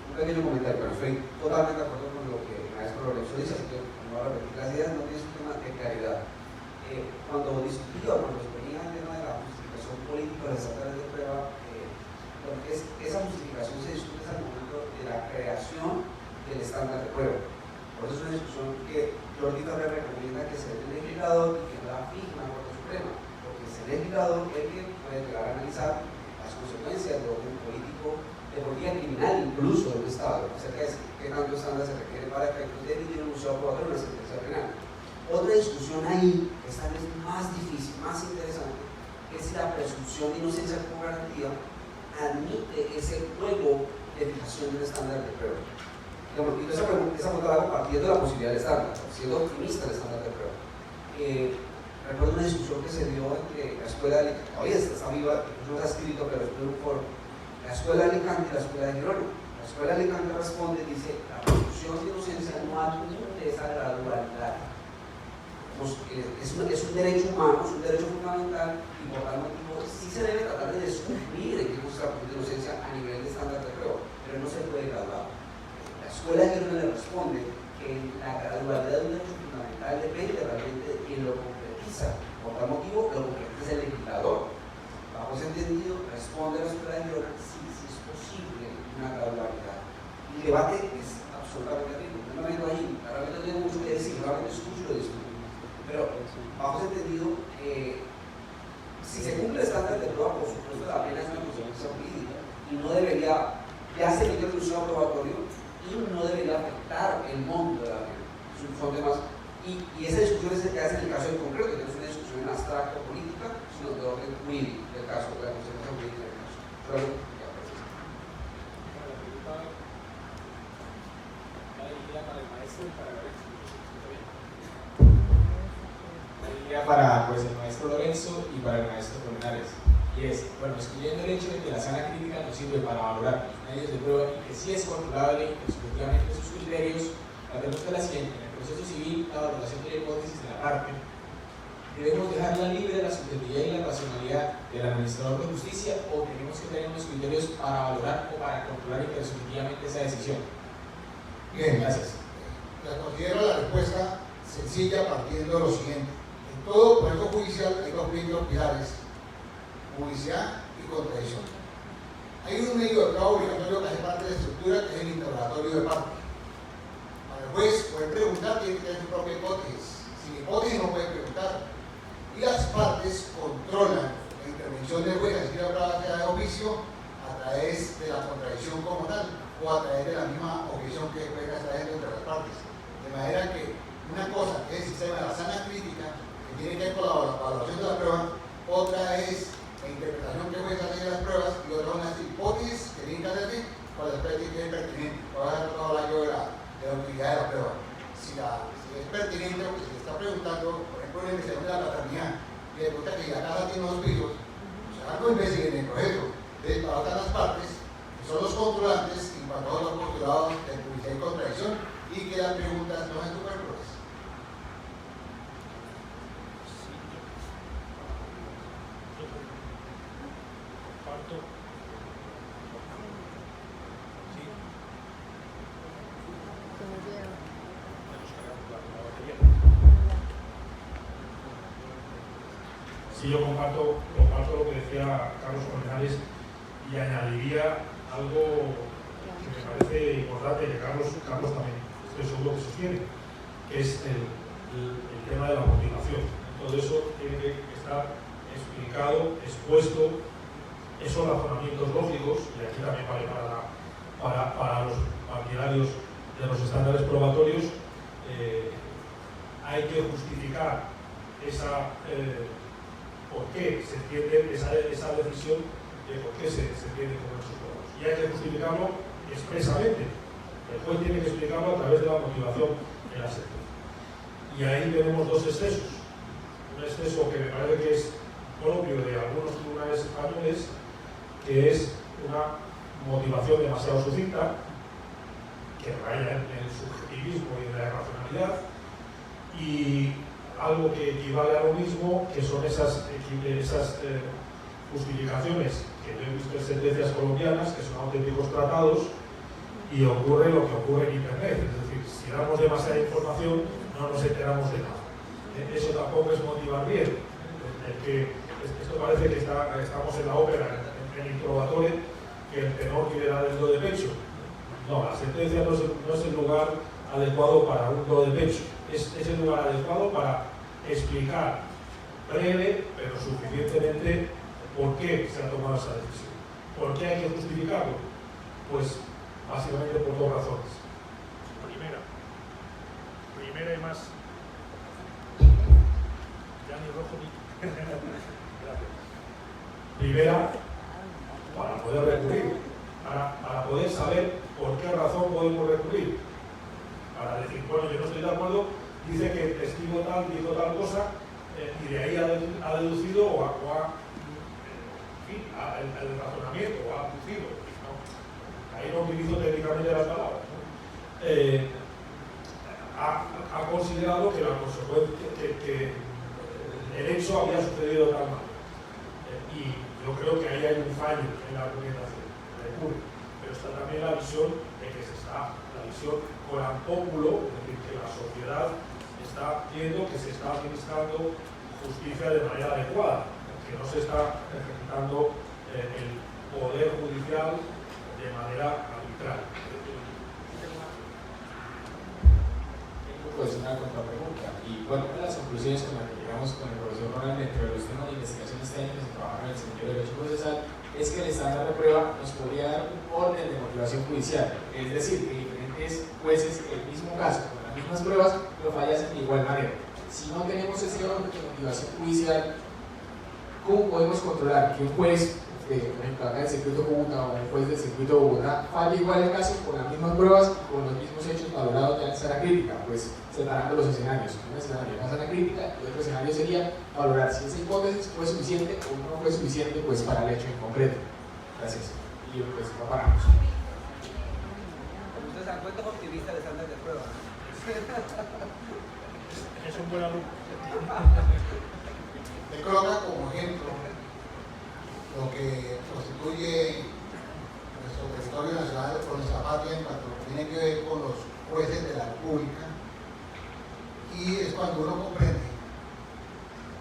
Un pequeño comentario, pero estoy totalmente de acuerdo con lo que el maestro Lorenzo dice, así que no voy a repetir las ideas, no tiene un tema de claridad. Cuando discutía, cuando se ponía el tema de la justificación política de los estándares de prueba, esa justificación se discute al momento de la creación del estándar de prueba. Por eso es una discusión que Jordi Ferrer recomienda que se dé el legislador y que no la fije la Corte Suprema, porque es el legislador el que puede llegar a analizar las consecuencias de orden político, de política criminal incluso de un Estado, acerca de qué tanto estándar se requiere para efectos de emitir un museo aprobatorio una sentencia penal. Otra discusión ahí, que esta vez más difícil, más interesante, es si la presunción de inocencia como garantía admite ese juego de fijación del estándar de prueba. Y esa pregunta la hago partiendo de la posibilidad del estándar, siendo optimista del estándar de prueba. Recuerdo una discusión que se dio entre la escuela de Alicante, todavía está viva, no se ha escrito, pero estoy en un foro, la escuela de Alicante y la escuela de Girona. La escuela de Alicante responde y dice: la presunción de inocencia no admite esa gradualidad. Es un derecho humano, es un derecho fundamental, y por tal motivo sí se debe tratar de descubrir en qué consiste la presunción de inocencia a nivel de estándar de prueba, pero no se puede graduar. La escuela de Girona le responde que la gradualidad de un derecho fundamental depende realmente de quien lo concretiza. Por tal motivo, lo concretiza el legislador. Bajo ese entendido, responde la escuela de Girona si es posible una gradualidad. El debate es absolutamente rico. No me meto ahí, realmente no tengo mucho que decir, realmente escucho lo discuto. Pero, bajo ese entendido, si se cumple el estándar de prueba, por supuesto, la pena es una consecuencia jurídica y no debería, ya se emitió el museo aprobatorio y no debería afectar el monto de la pena. Son temas, y esa discusión es el que hace en el caso en concreto, que no es una discusión en abstracto política, sino de orden jurídico del caso, de la consecuencia jurídica del caso. Pero, para pues, el maestro Lorenzo y para el maestro Colmenares. Y es, bueno, excluyendo el hecho de que la sana crítica nos sirve para valorar los medios de prueba y que sí es controlable subjetivamente sus criterios, la pregunta es la siguiente: en el proceso civil, la valoración de la hipótesis de la parte, ¿debemos dejarla libre de la subjetividad y la racionalidad del administrador de justicia o tenemos que tener unos criterios para valorar o para controlar intersubjetivamente esa decisión? Bien, gracias. Considero la respuesta sencilla partiendo de lo siguiente. En todo proceso judicial hay dos principios pilares: publicidad y contradicción. Hay un medio de prueba obligatorio que hace parte de la estructura, que es el interrogatorio de parte. Para el juez poder preguntar tiene que tener su propia hipótesis. Sin hipótesis no puede preguntar. Y las partes controlan la intervención del juez, así la prueba queda de oficio, a través de la contradicción como tal, o a través de la misma objeción que puede estar entre las partes. De manera que una cosa que es el sistema de la sana crítica, que tiene que ver con la valoración de la prueba, otra es la interpretación que puede hacer de las pruebas, y otra son las hipótesis que tienen que hacerse para las pruebas que es pertinente. Por eso hablar yo de la utilidad de la prueba. Si es pertinente lo que se está preguntando, por ejemplo, en la investigación de la paternidad, y le pregunta que la casa tiene dos hijos, pues algo investiguen en el proceso. Entonces, para otras las partes, que son los controlantes, y para todos los postulados de publicidad y contradicción, y que las preguntas no son superfluas. Sí, yo comparto lo que decía Carlos Colmenares y añadiría algo que me parece importante, que Carlos también estoy seguro que sostiene, que es el tema de la motivación. Todo eso tiene que estar explicado, expuesto, esos razonamientos lógicos, y aquí también vale para los partidarios de los estándares probatorios. Hay que justificar por qué se entiende esa decisión de por qué se entiende como esos probados. Y hay que justificarlo expresamente. El juez tiene que explicarlo a través de la motivación en la sentencia. Y ahí tenemos dos excesos. Un exceso que me parece que es propio de algunos tribunales españoles, que es una motivación demasiado sucinta, que raya en el subjetivismo y en la irracionalidad, y algo que equivale a lo mismo, que son esas justificaciones que yo he visto en sentencias colombianas que son auténticos tratados y ocurre lo que ocurre en Internet. Es decir, si damos demasiada información no nos enteramos de nada. Eso tampoco es motivar bien. Esto parece que estamos en la ópera, en el interrogatorio, que el tenor quiere dar el do de pecho. No, la sentencia no es el lugar adecuado para un do de pecho. Es el lugar adecuado para explicar breve, pero suficientemente, por qué se ha tomado esa decisión. ¿Por qué hay que justificarlo? Pues básicamente por dos razones. Primera y más. Ya ni rojo ni. Gracias. Primera, para poder recurrir, para poder saber por qué razón podemos recurrir. Para decir, bueno, yo no estoy de acuerdo, dice que el testigo tal dijo tal cosa, y de ahí ha deducido el razonamiento, o ha aducido. ¿No? Ahí no utilizo técnicamente las palabras. ¿No? Ha considerado que la consecuencia, que el hecho había sucedido de tal manera. Y yo creo que ahí hay un fallo en la argumentación, recurre. Pero está también la visión de que la visión corampóculo, es decir, que la sociedad está viendo que se está administrando justicia de manera adecuada, que no se está ejercitando el poder judicial de manera arbitraria. Pues una contrapregunta. Y bueno, una de las conclusiones con las que llegamos con el profesor Ronald dentro de los temas de investigación técnicas que trabajan en el sentido del derecho procesal es que el estándar de prueba nos podría dar un orden de motivación judicial. Es decir, que diferentes jueces, el mismo caso, con las mismas pruebas, lo fallasen de igual manera. Si no tenemos ese orden de motivación judicial, ¿cómo podemos controlar que un juez por ejemplo, acá del circuito de Bogotá o un juez del circuito de Bogotá falle igual el caso con las mismas pruebas y con los mismos hechos valorados ya en sala crítica? Pues separando los escenarios. Un escenario es la sala crítica y otro escenario sería valorar si esa hipótesis fue suficiente o no fue suficiente pues, para el hecho en concreto. Gracias. Y pues no paramos. Ustedes se dan cuenta optimista de estándar de prueba. Es un buen alumno. Él coloca como ejemplo lo que constituye nuestro territorio nacional con nuestra patria en cuanto tiene que ver con los jueces de la República, y es cuando uno comprende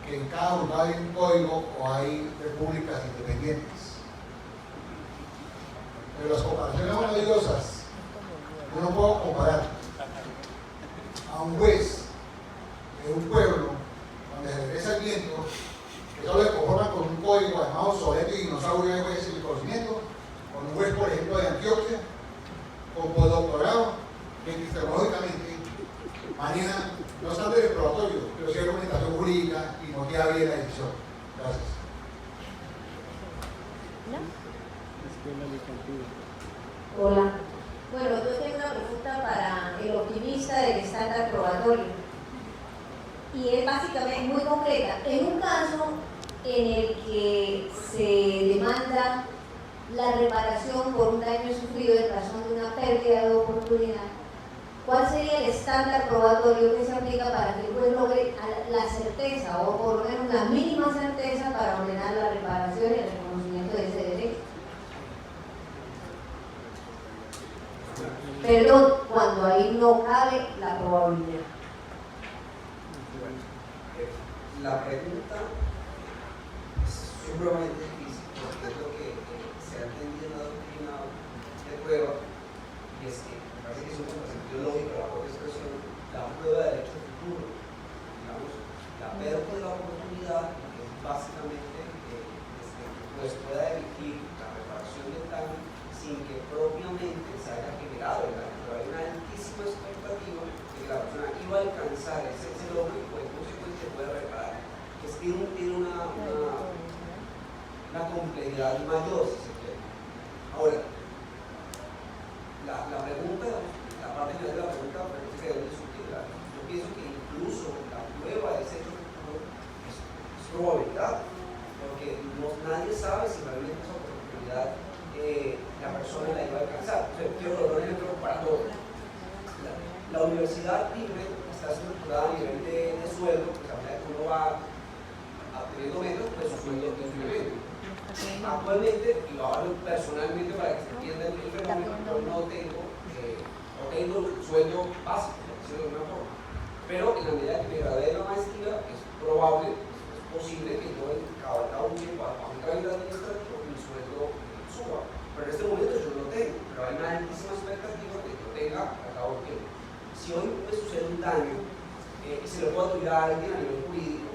que en cada lugar hay un código o hay repúblicas independientes. Pero las comparaciones maravillosas, yo no puedo comparar a un juez de un pueblo donde se regresa el viento, que solo se conforman con un código además obsoleto y dinosaurio de jueces sin conocimiento, con un juez, por ejemplo, de Antioquia, con postdoctorado, que epistemológicamente maneja no obstante el probatorio, pero sí argumentación jurídica y motiva bien la decisión. Gracias. Hola. Bueno, yo tengo una pregunta para el optimista del estándar probatorio. Y es básicamente muy concreta. En un caso en el que se demanda la reparación por un daño sufrido en razón de una pérdida de oportunidad, ¿cuál sería el estándar probatorio que se aplica para que el juez logre la certeza o por lo menos la mínima certeza para ordenar la reparación y el reconocimiento de ese derecho? Perdón, cuando ahí no cabe la probabilidad. La pregunta es supremamente difícil porque es lo que se ha entendido en la doctrina de prueba, y es que me parece que es un concepto lógico la propia expresión, la prueba de derecho futuro, digamos, la pérdida de la oportunidad, que es básicamente pues pueda elegir la reparación del daño sin que propiamente se haya generado el daño, pero hay una altísima expectativa de que la persona iba a alcanzar ese logro y pues consecuentemente puede reparar. Tiene una complejidad mayor, si se quiere. Ahora, la pregunta, la parte final de la pregunta, parece que debe discutirla. Yo pienso que incluso la prueba de ese hecho es probabilidad, porque nadie sabe si realmente esa oportunidad la persona la iba a alcanzar. O sea, quiero dar un ejemplo para todo. La universidad libre está estructurada a nivel de sueldo, pues a medida que uno va obteniendo menos, pues su sueldo incrementa. Actualmente, y lo hablo personalmente para que se entienda el fenómeno, yo no tengo sueldo básico, por decirlo de alguna forma. Pero en la medida que me gradué de la maestría, es probable, es posible que yo en cada un tiempo, a un cambio administrativo, mi sueldo suba. Pero en este momento yo no lo tengo, pero hay una altísima expectativa de que yo tenga a cabo un tiempo. Si hoy me sucede un daño y se lo puedo atribuir a alguien a nivel jurídico,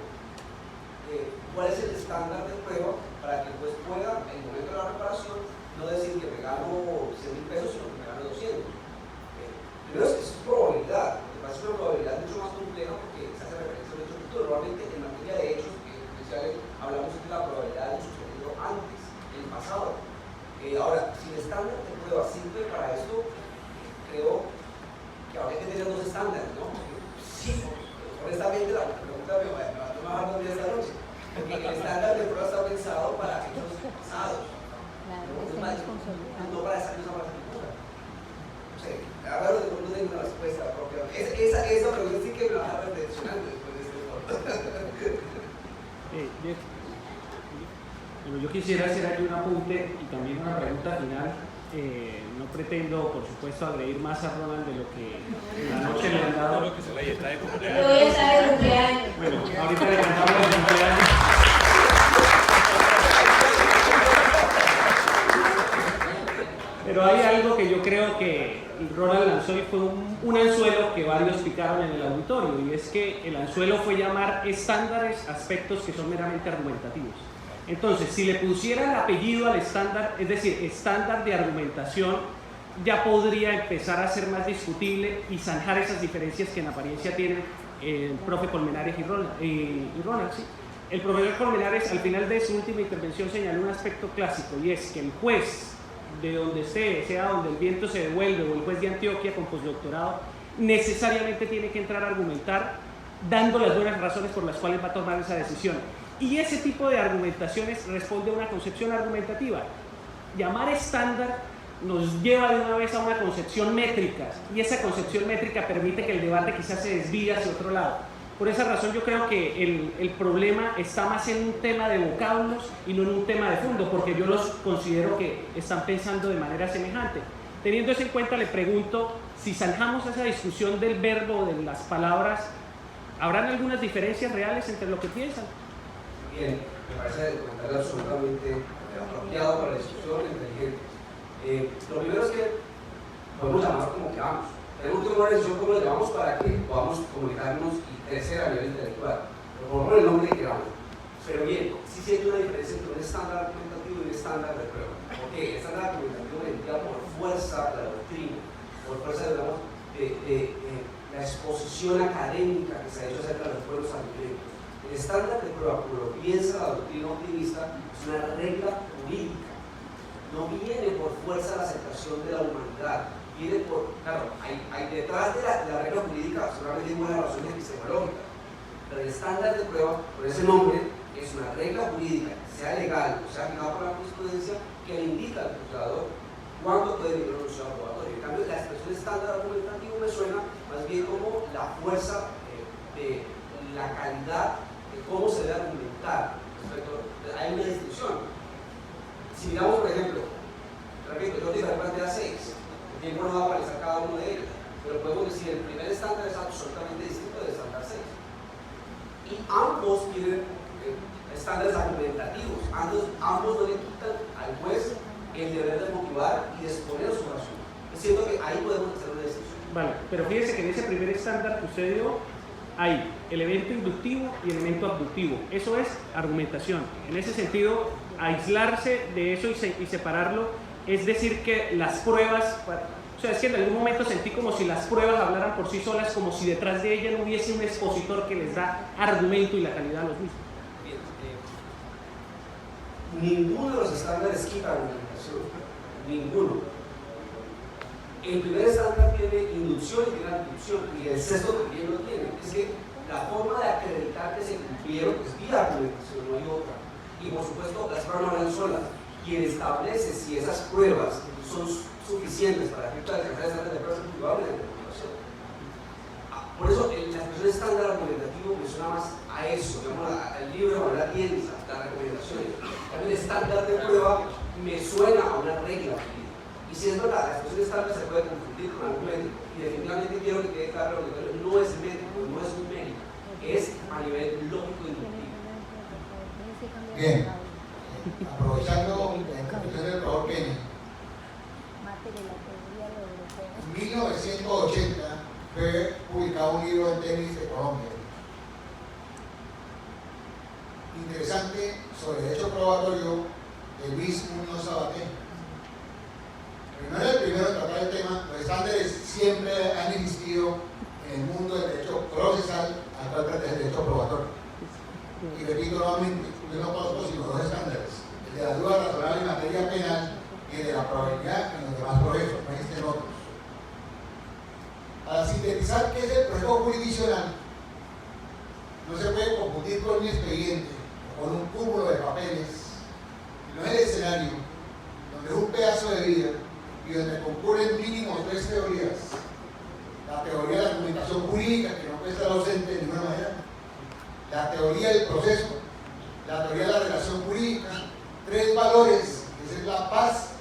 ¿cuál es el estándar de prueba para que el juez pueda, en el momento de la reparación, no decir que me gano 100.000 pesos, sino que me gano 200? Primero es probabilidad, lo que pasa es una probabilidad mucho más compleja porque se hace referencia a un hecho futuro. Normalmente en materia de hechos judiciales hablamos de la probabilidad de lo sucedido antes, en el pasado. Ahora, si el estándar de prueba sirve para esto, creo que habría que tener dos estándares, ¿no? Sí, honestamente la pregunta me va a tomar dos días esta noche, porque el estándar de prueba está pensado para hechos pasados, no para esa misma partitura. No sé, ahora no tengo una respuesta propia. Esa pregunta sí que me va a dejar reflexionando después de este foro. Bueno, yo quisiera hacer aquí un apunte y también una pregunta final. No pretendo, por supuesto, agredir más a Ronald de lo que la noche le han dado. Yo voy a estar de cumpleaños. Bueno, ahorita le cantamos el cumpleaños. Pero hay algo que yo creo que Ronald lanzó y fue un anzuelo que varios picaron en el auditorio, y es que el anzuelo fue llamar estándares aspectos que son meramente argumentativos. Entonces, si le pusiera el apellido al estándar, es decir, estándar de argumentación, ya podría empezar a ser más discutible y zanjar esas diferencias que en apariencia tienen el profe Colmenares y Ronald. ¿Sí? El profesor Colmenares, al final de su última intervención, señaló un aspecto clásico, y es que el juez de donde esté, sea donde el viento se devuelve, o el juez de Antioquia con postdoctorado, necesariamente tiene que entrar a argumentar dando las buenas razones por las cuales va a tomar esa decisión. Y ese tipo de argumentaciones responde a una concepción argumentativa. Llamar estándar nos lleva de una vez a una concepción métrica, y esa concepción métrica permite que el debate quizás se desvíe hacia otro lado. Por esa razón yo creo que el problema está más en un tema de vocablos y no en un tema de fondo, porque yo los considero que están pensando de manera semejante. Teniendo eso en cuenta, le pregunto, si zanjamos esa discusión del verbo, de las palabras, ¿habrán algunas diferencias reales entre lo que piensan? Bien, me parece el comentario absolutamente apropiado para la discusión, inteligente. Lo primero es que podemos llamarlo como queramos. Tenemos que tomar una decisión como lo llamamos para que podamos comunicarnos y crecer a nivel intelectual. Pero por el nombre que queramos. Pero bien, sí hay una diferencia entre un estándar argumentativo y un estándar de prueba. Porque el estándar argumentativo vendría por fuerza de la doctrina, por fuerza, digamos, de la exposición académica que se ha hecho acerca de los pueblos argumentos. El estándar de prueba, como lo piensa la doctrina optimista, es una regla jurídica. No viene por fuerza la aceptación de la humanidad. Viene por, claro, hay detrás de la regla jurídica seguramente hay buenas razones epistemológicas, pero el estándar de prueba, por ese nombre, es una regla jurídica, sea legal o sea fijada por la jurisprudencia, que le indica al juzgador cuándo puede venir un enunciado probatorio. En cambio, la expresión estándar argumentativo me suena más bien como la fuerza de la calidad de cómo se debe argumentar. Hay una distinción. Si miramos, por ejemplo, repito, yo te plantea 6. El tiempo no va a aparecer cada uno de ellos, pero podemos decir el primer estándar es absolutamente distinto del estándar 6. Y ambos tienen estándares argumentativos, ambos no le quitan al juez el deber de motivar y de exponer su razón. Es cierto que ahí podemos hacer una decisión. Vale, pero fíjese que en ese primer estándar que usted dio hay elemento inductivo y elemento abductivo. Eso es argumentación. En ese sentido, aislarse de eso y separarlo es decir que las pruebas, o sea, es que en algún momento sentí como si las pruebas hablaran por sí solas, como si detrás de ella no hubiese un expositor que les da argumento y la calidad a los mismos. Ninguno de los estándares quita argumentación, ninguno. El primer estándar tiene inducción y tiene abducción, y el sexto también lo tiene. Es que la forma de acreditar que se cumplieron es vía argumentación, no hay otra. Y por supuesto, las pruebas no van solas. Quien establece si esas pruebas son suficientes para efecto de alcanzar estándar de pruebas es la interpretación. Por eso, la expresión estándar argumentativo me suena más a a eso, digamos, al libro, a la tienda, las recomendaciones. También el estándar de prueba me suena a una regla. Y si es verdad, la expresión estándar se puede confundir con algo médico. Y definitivamente quiero que quede claro que no es médico, no es un médico, es a nivel lógico y inductivo. Bien, aprovechando la intervención del profesor Peña, en 1980 fue publicado un libro de tenis de Colombia. Interesante sobre derecho probatorio de Luis Muñoz Sabaté. Pero no era el primero en tratar el tema, los estándares siempre han existido en el mundo del derecho procesal al tratar del derecho probatorio. Y repito nuevamente, yo no conozco sino dos estándares, el de la duda razonable en materia penal y el de la probabilidad en los demás procesos, no existen otros. Para sintetizar qué es el proceso jurisdiccional, no se puede confundir con un expediente o con un cúmulo de papeles, no es el escenario donde es un pedazo de vida y donde concurren mínimo 3 teorías. La teoría de la argumentación jurídica, que no puede estar ausente de ninguna manera, la teoría del proceso, la teoría de la relación jurídica, 3 valores, que es la paz,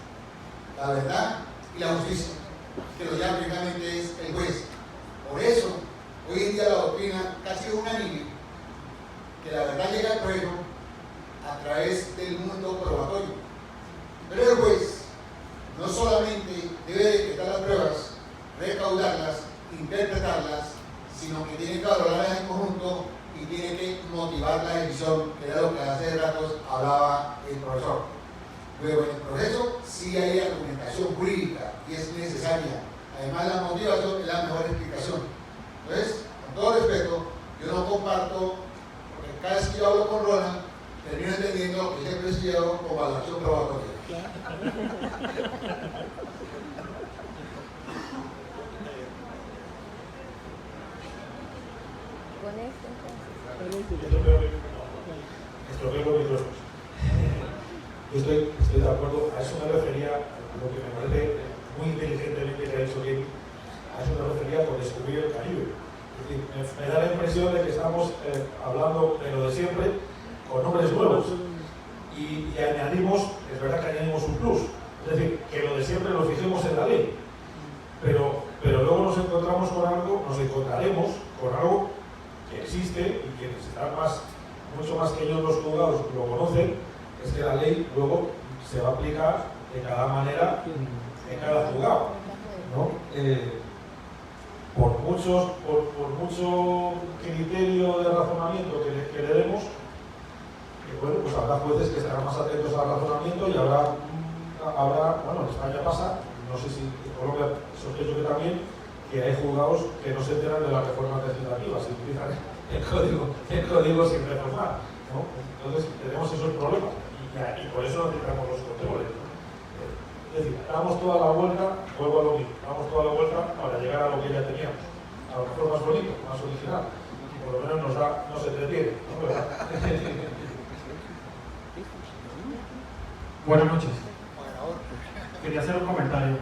la verdad y la justicia, que lo llama directamente es el juez. Por eso, hoy en día la doctrina casi es unánime, que la verdad llega al proceso a través del mundo probatorio. Pero el juez no solamente debe decretar las pruebas, recaudarlas, interpretarlas, sino que tiene que valorarlas en conjunto y tiene que motivar la decisión, que era lo que hace ratos hablaba el profesor. Luego, en el proceso sí hay argumentación jurídica y es necesaria. Además, la motivación es la mejor explicación. Entonces, con todo respeto, yo no comparto, porque cada vez que yo hablo con Ronald, termino entendiendo lo que siempre he estudiado como valoración probatoria. Yo estoy de acuerdo, a eso me refería, lo que me parece muy inteligentemente que ha dicho Kevin, a eso me refería con descubrir el Caribe. Es decir, me da la impresión de que estamos hablando de lo de siempre con nombres nuevos y añadimos, es verdad que añadimos un plus, es decir, que lo de siempre lo fijemos en la ley, pero luego nos encontraremos con algo que existe y que están mucho más que ellos los juzgados lo conocen, es que la ley luego se va a aplicar de cada manera en cada juzgado, ¿no? Por mucho criterio de razonamiento que le demos, bueno, pues habrá jueces que estarán más atentos al razonamiento y habrá, bueno, en España pasa, no sé si en Colombia sospecho que también, que hay juzgados que no se enteran de las reformas legislativas y utilizan el código sin reformar, ¿no? Entonces tenemos esos problemas y por eso necesitamos los controles, ¿no? Es decir, damos toda la vuelta, vuelvo a lo mismo, damos toda la vuelta para llegar a lo que ya teníamos, a lo mejor más bonito, más original, y por lo menos nos entretiene, ¿no? ¿Verdad? Buenas noches. Quería hacer un comentario.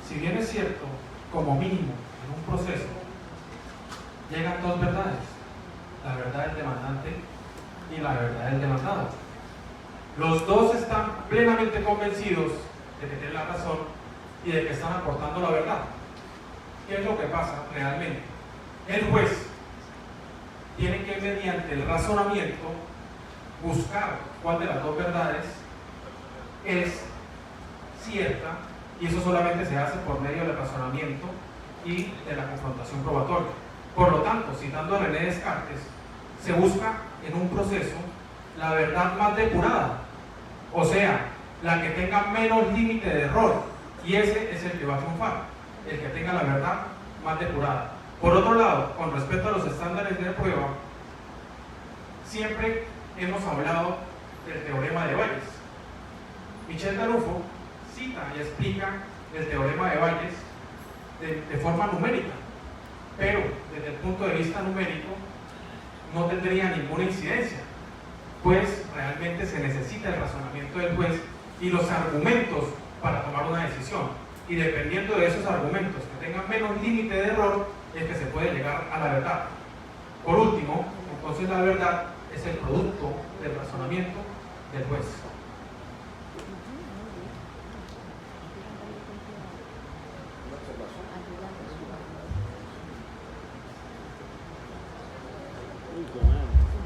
Si bien es cierto, como mínimo, en un proceso, llegan 2 verdades. La verdad del demandante y la verdad del demandado. Los dos están plenamente convencidos de que tienen la razón y de que están aportando la verdad. ¿Qué es lo que pasa realmente? El juez tiene que, mediante el razonamiento, buscar cuál de las 2 verdades es cierta, y eso solamente se hace por medio del razonamiento y de la confrontación probatoria. Por lo tanto, citando a René Descartes, se busca en un proceso la verdad más depurada, o sea, la que tenga menos límite de error, y ese es el que va a triunfar, el que tenga la verdad más depurada. Por otro lado, con respecto a los estándares de prueba, siempre hemos hablado del teorema de Bayes. Michel Darufo cita y explica el teorema de Bayes de forma numérica, pero desde el punto de vista numérico no tendría ninguna incidencia, pues realmente se necesita el razonamiento del juez y los argumentos para tomar una decisión, y dependiendo de esos argumentos que tengan menos límite de error es que se puede llegar a la verdad. Por último, Entonces la verdad es el producto del razonamiento del juez.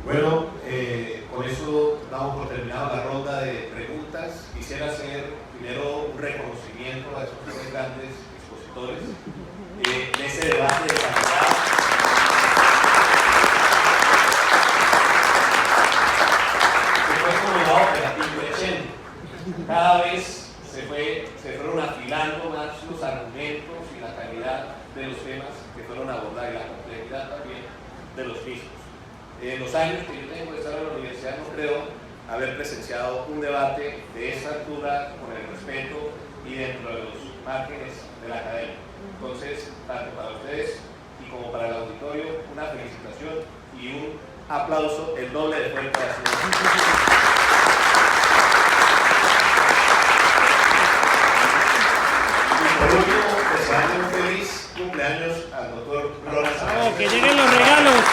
Bueno, con eso damos por terminada la ronda de preguntas. Quisiera hacer primero un reconocimiento a esos tres grandes expositores de ese debate de calidad. Que fue como el lado operativo de Chente. Cada vez se fueron afilando más los argumentos y la calidad de los temas que fueron abordados y la complejidad también de los mismos. En los años que yo tengo de estar en la universidad no creo haber presenciado un debate de esta altura con el respeto y dentro de los márgenes de la academia. Entonces, tanto para ustedes y como para el auditorio, una felicitación y un aplauso, el doble de fuerte. Y por último, desearle un feliz cumpleaños al doctor Ronald Sanz. ¡Que lleguen los regalos!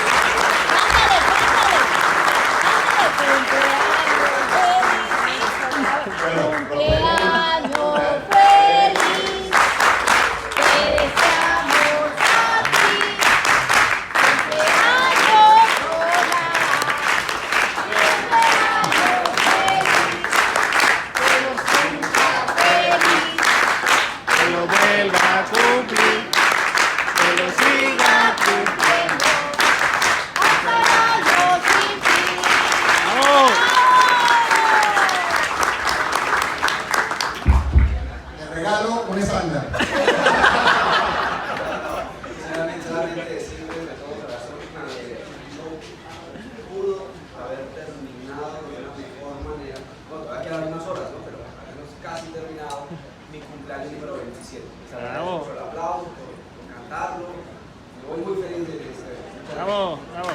Solamente decirles de todo corazón que pudo haber terminado de una mejor manera. Bueno, todavía quedan unas horas, ¿no? Pero al menos casi terminado mi cumpleaños número 27. Por el aplauso, por cantarlo. Me voy muy feliz de este. Bravo, bravo.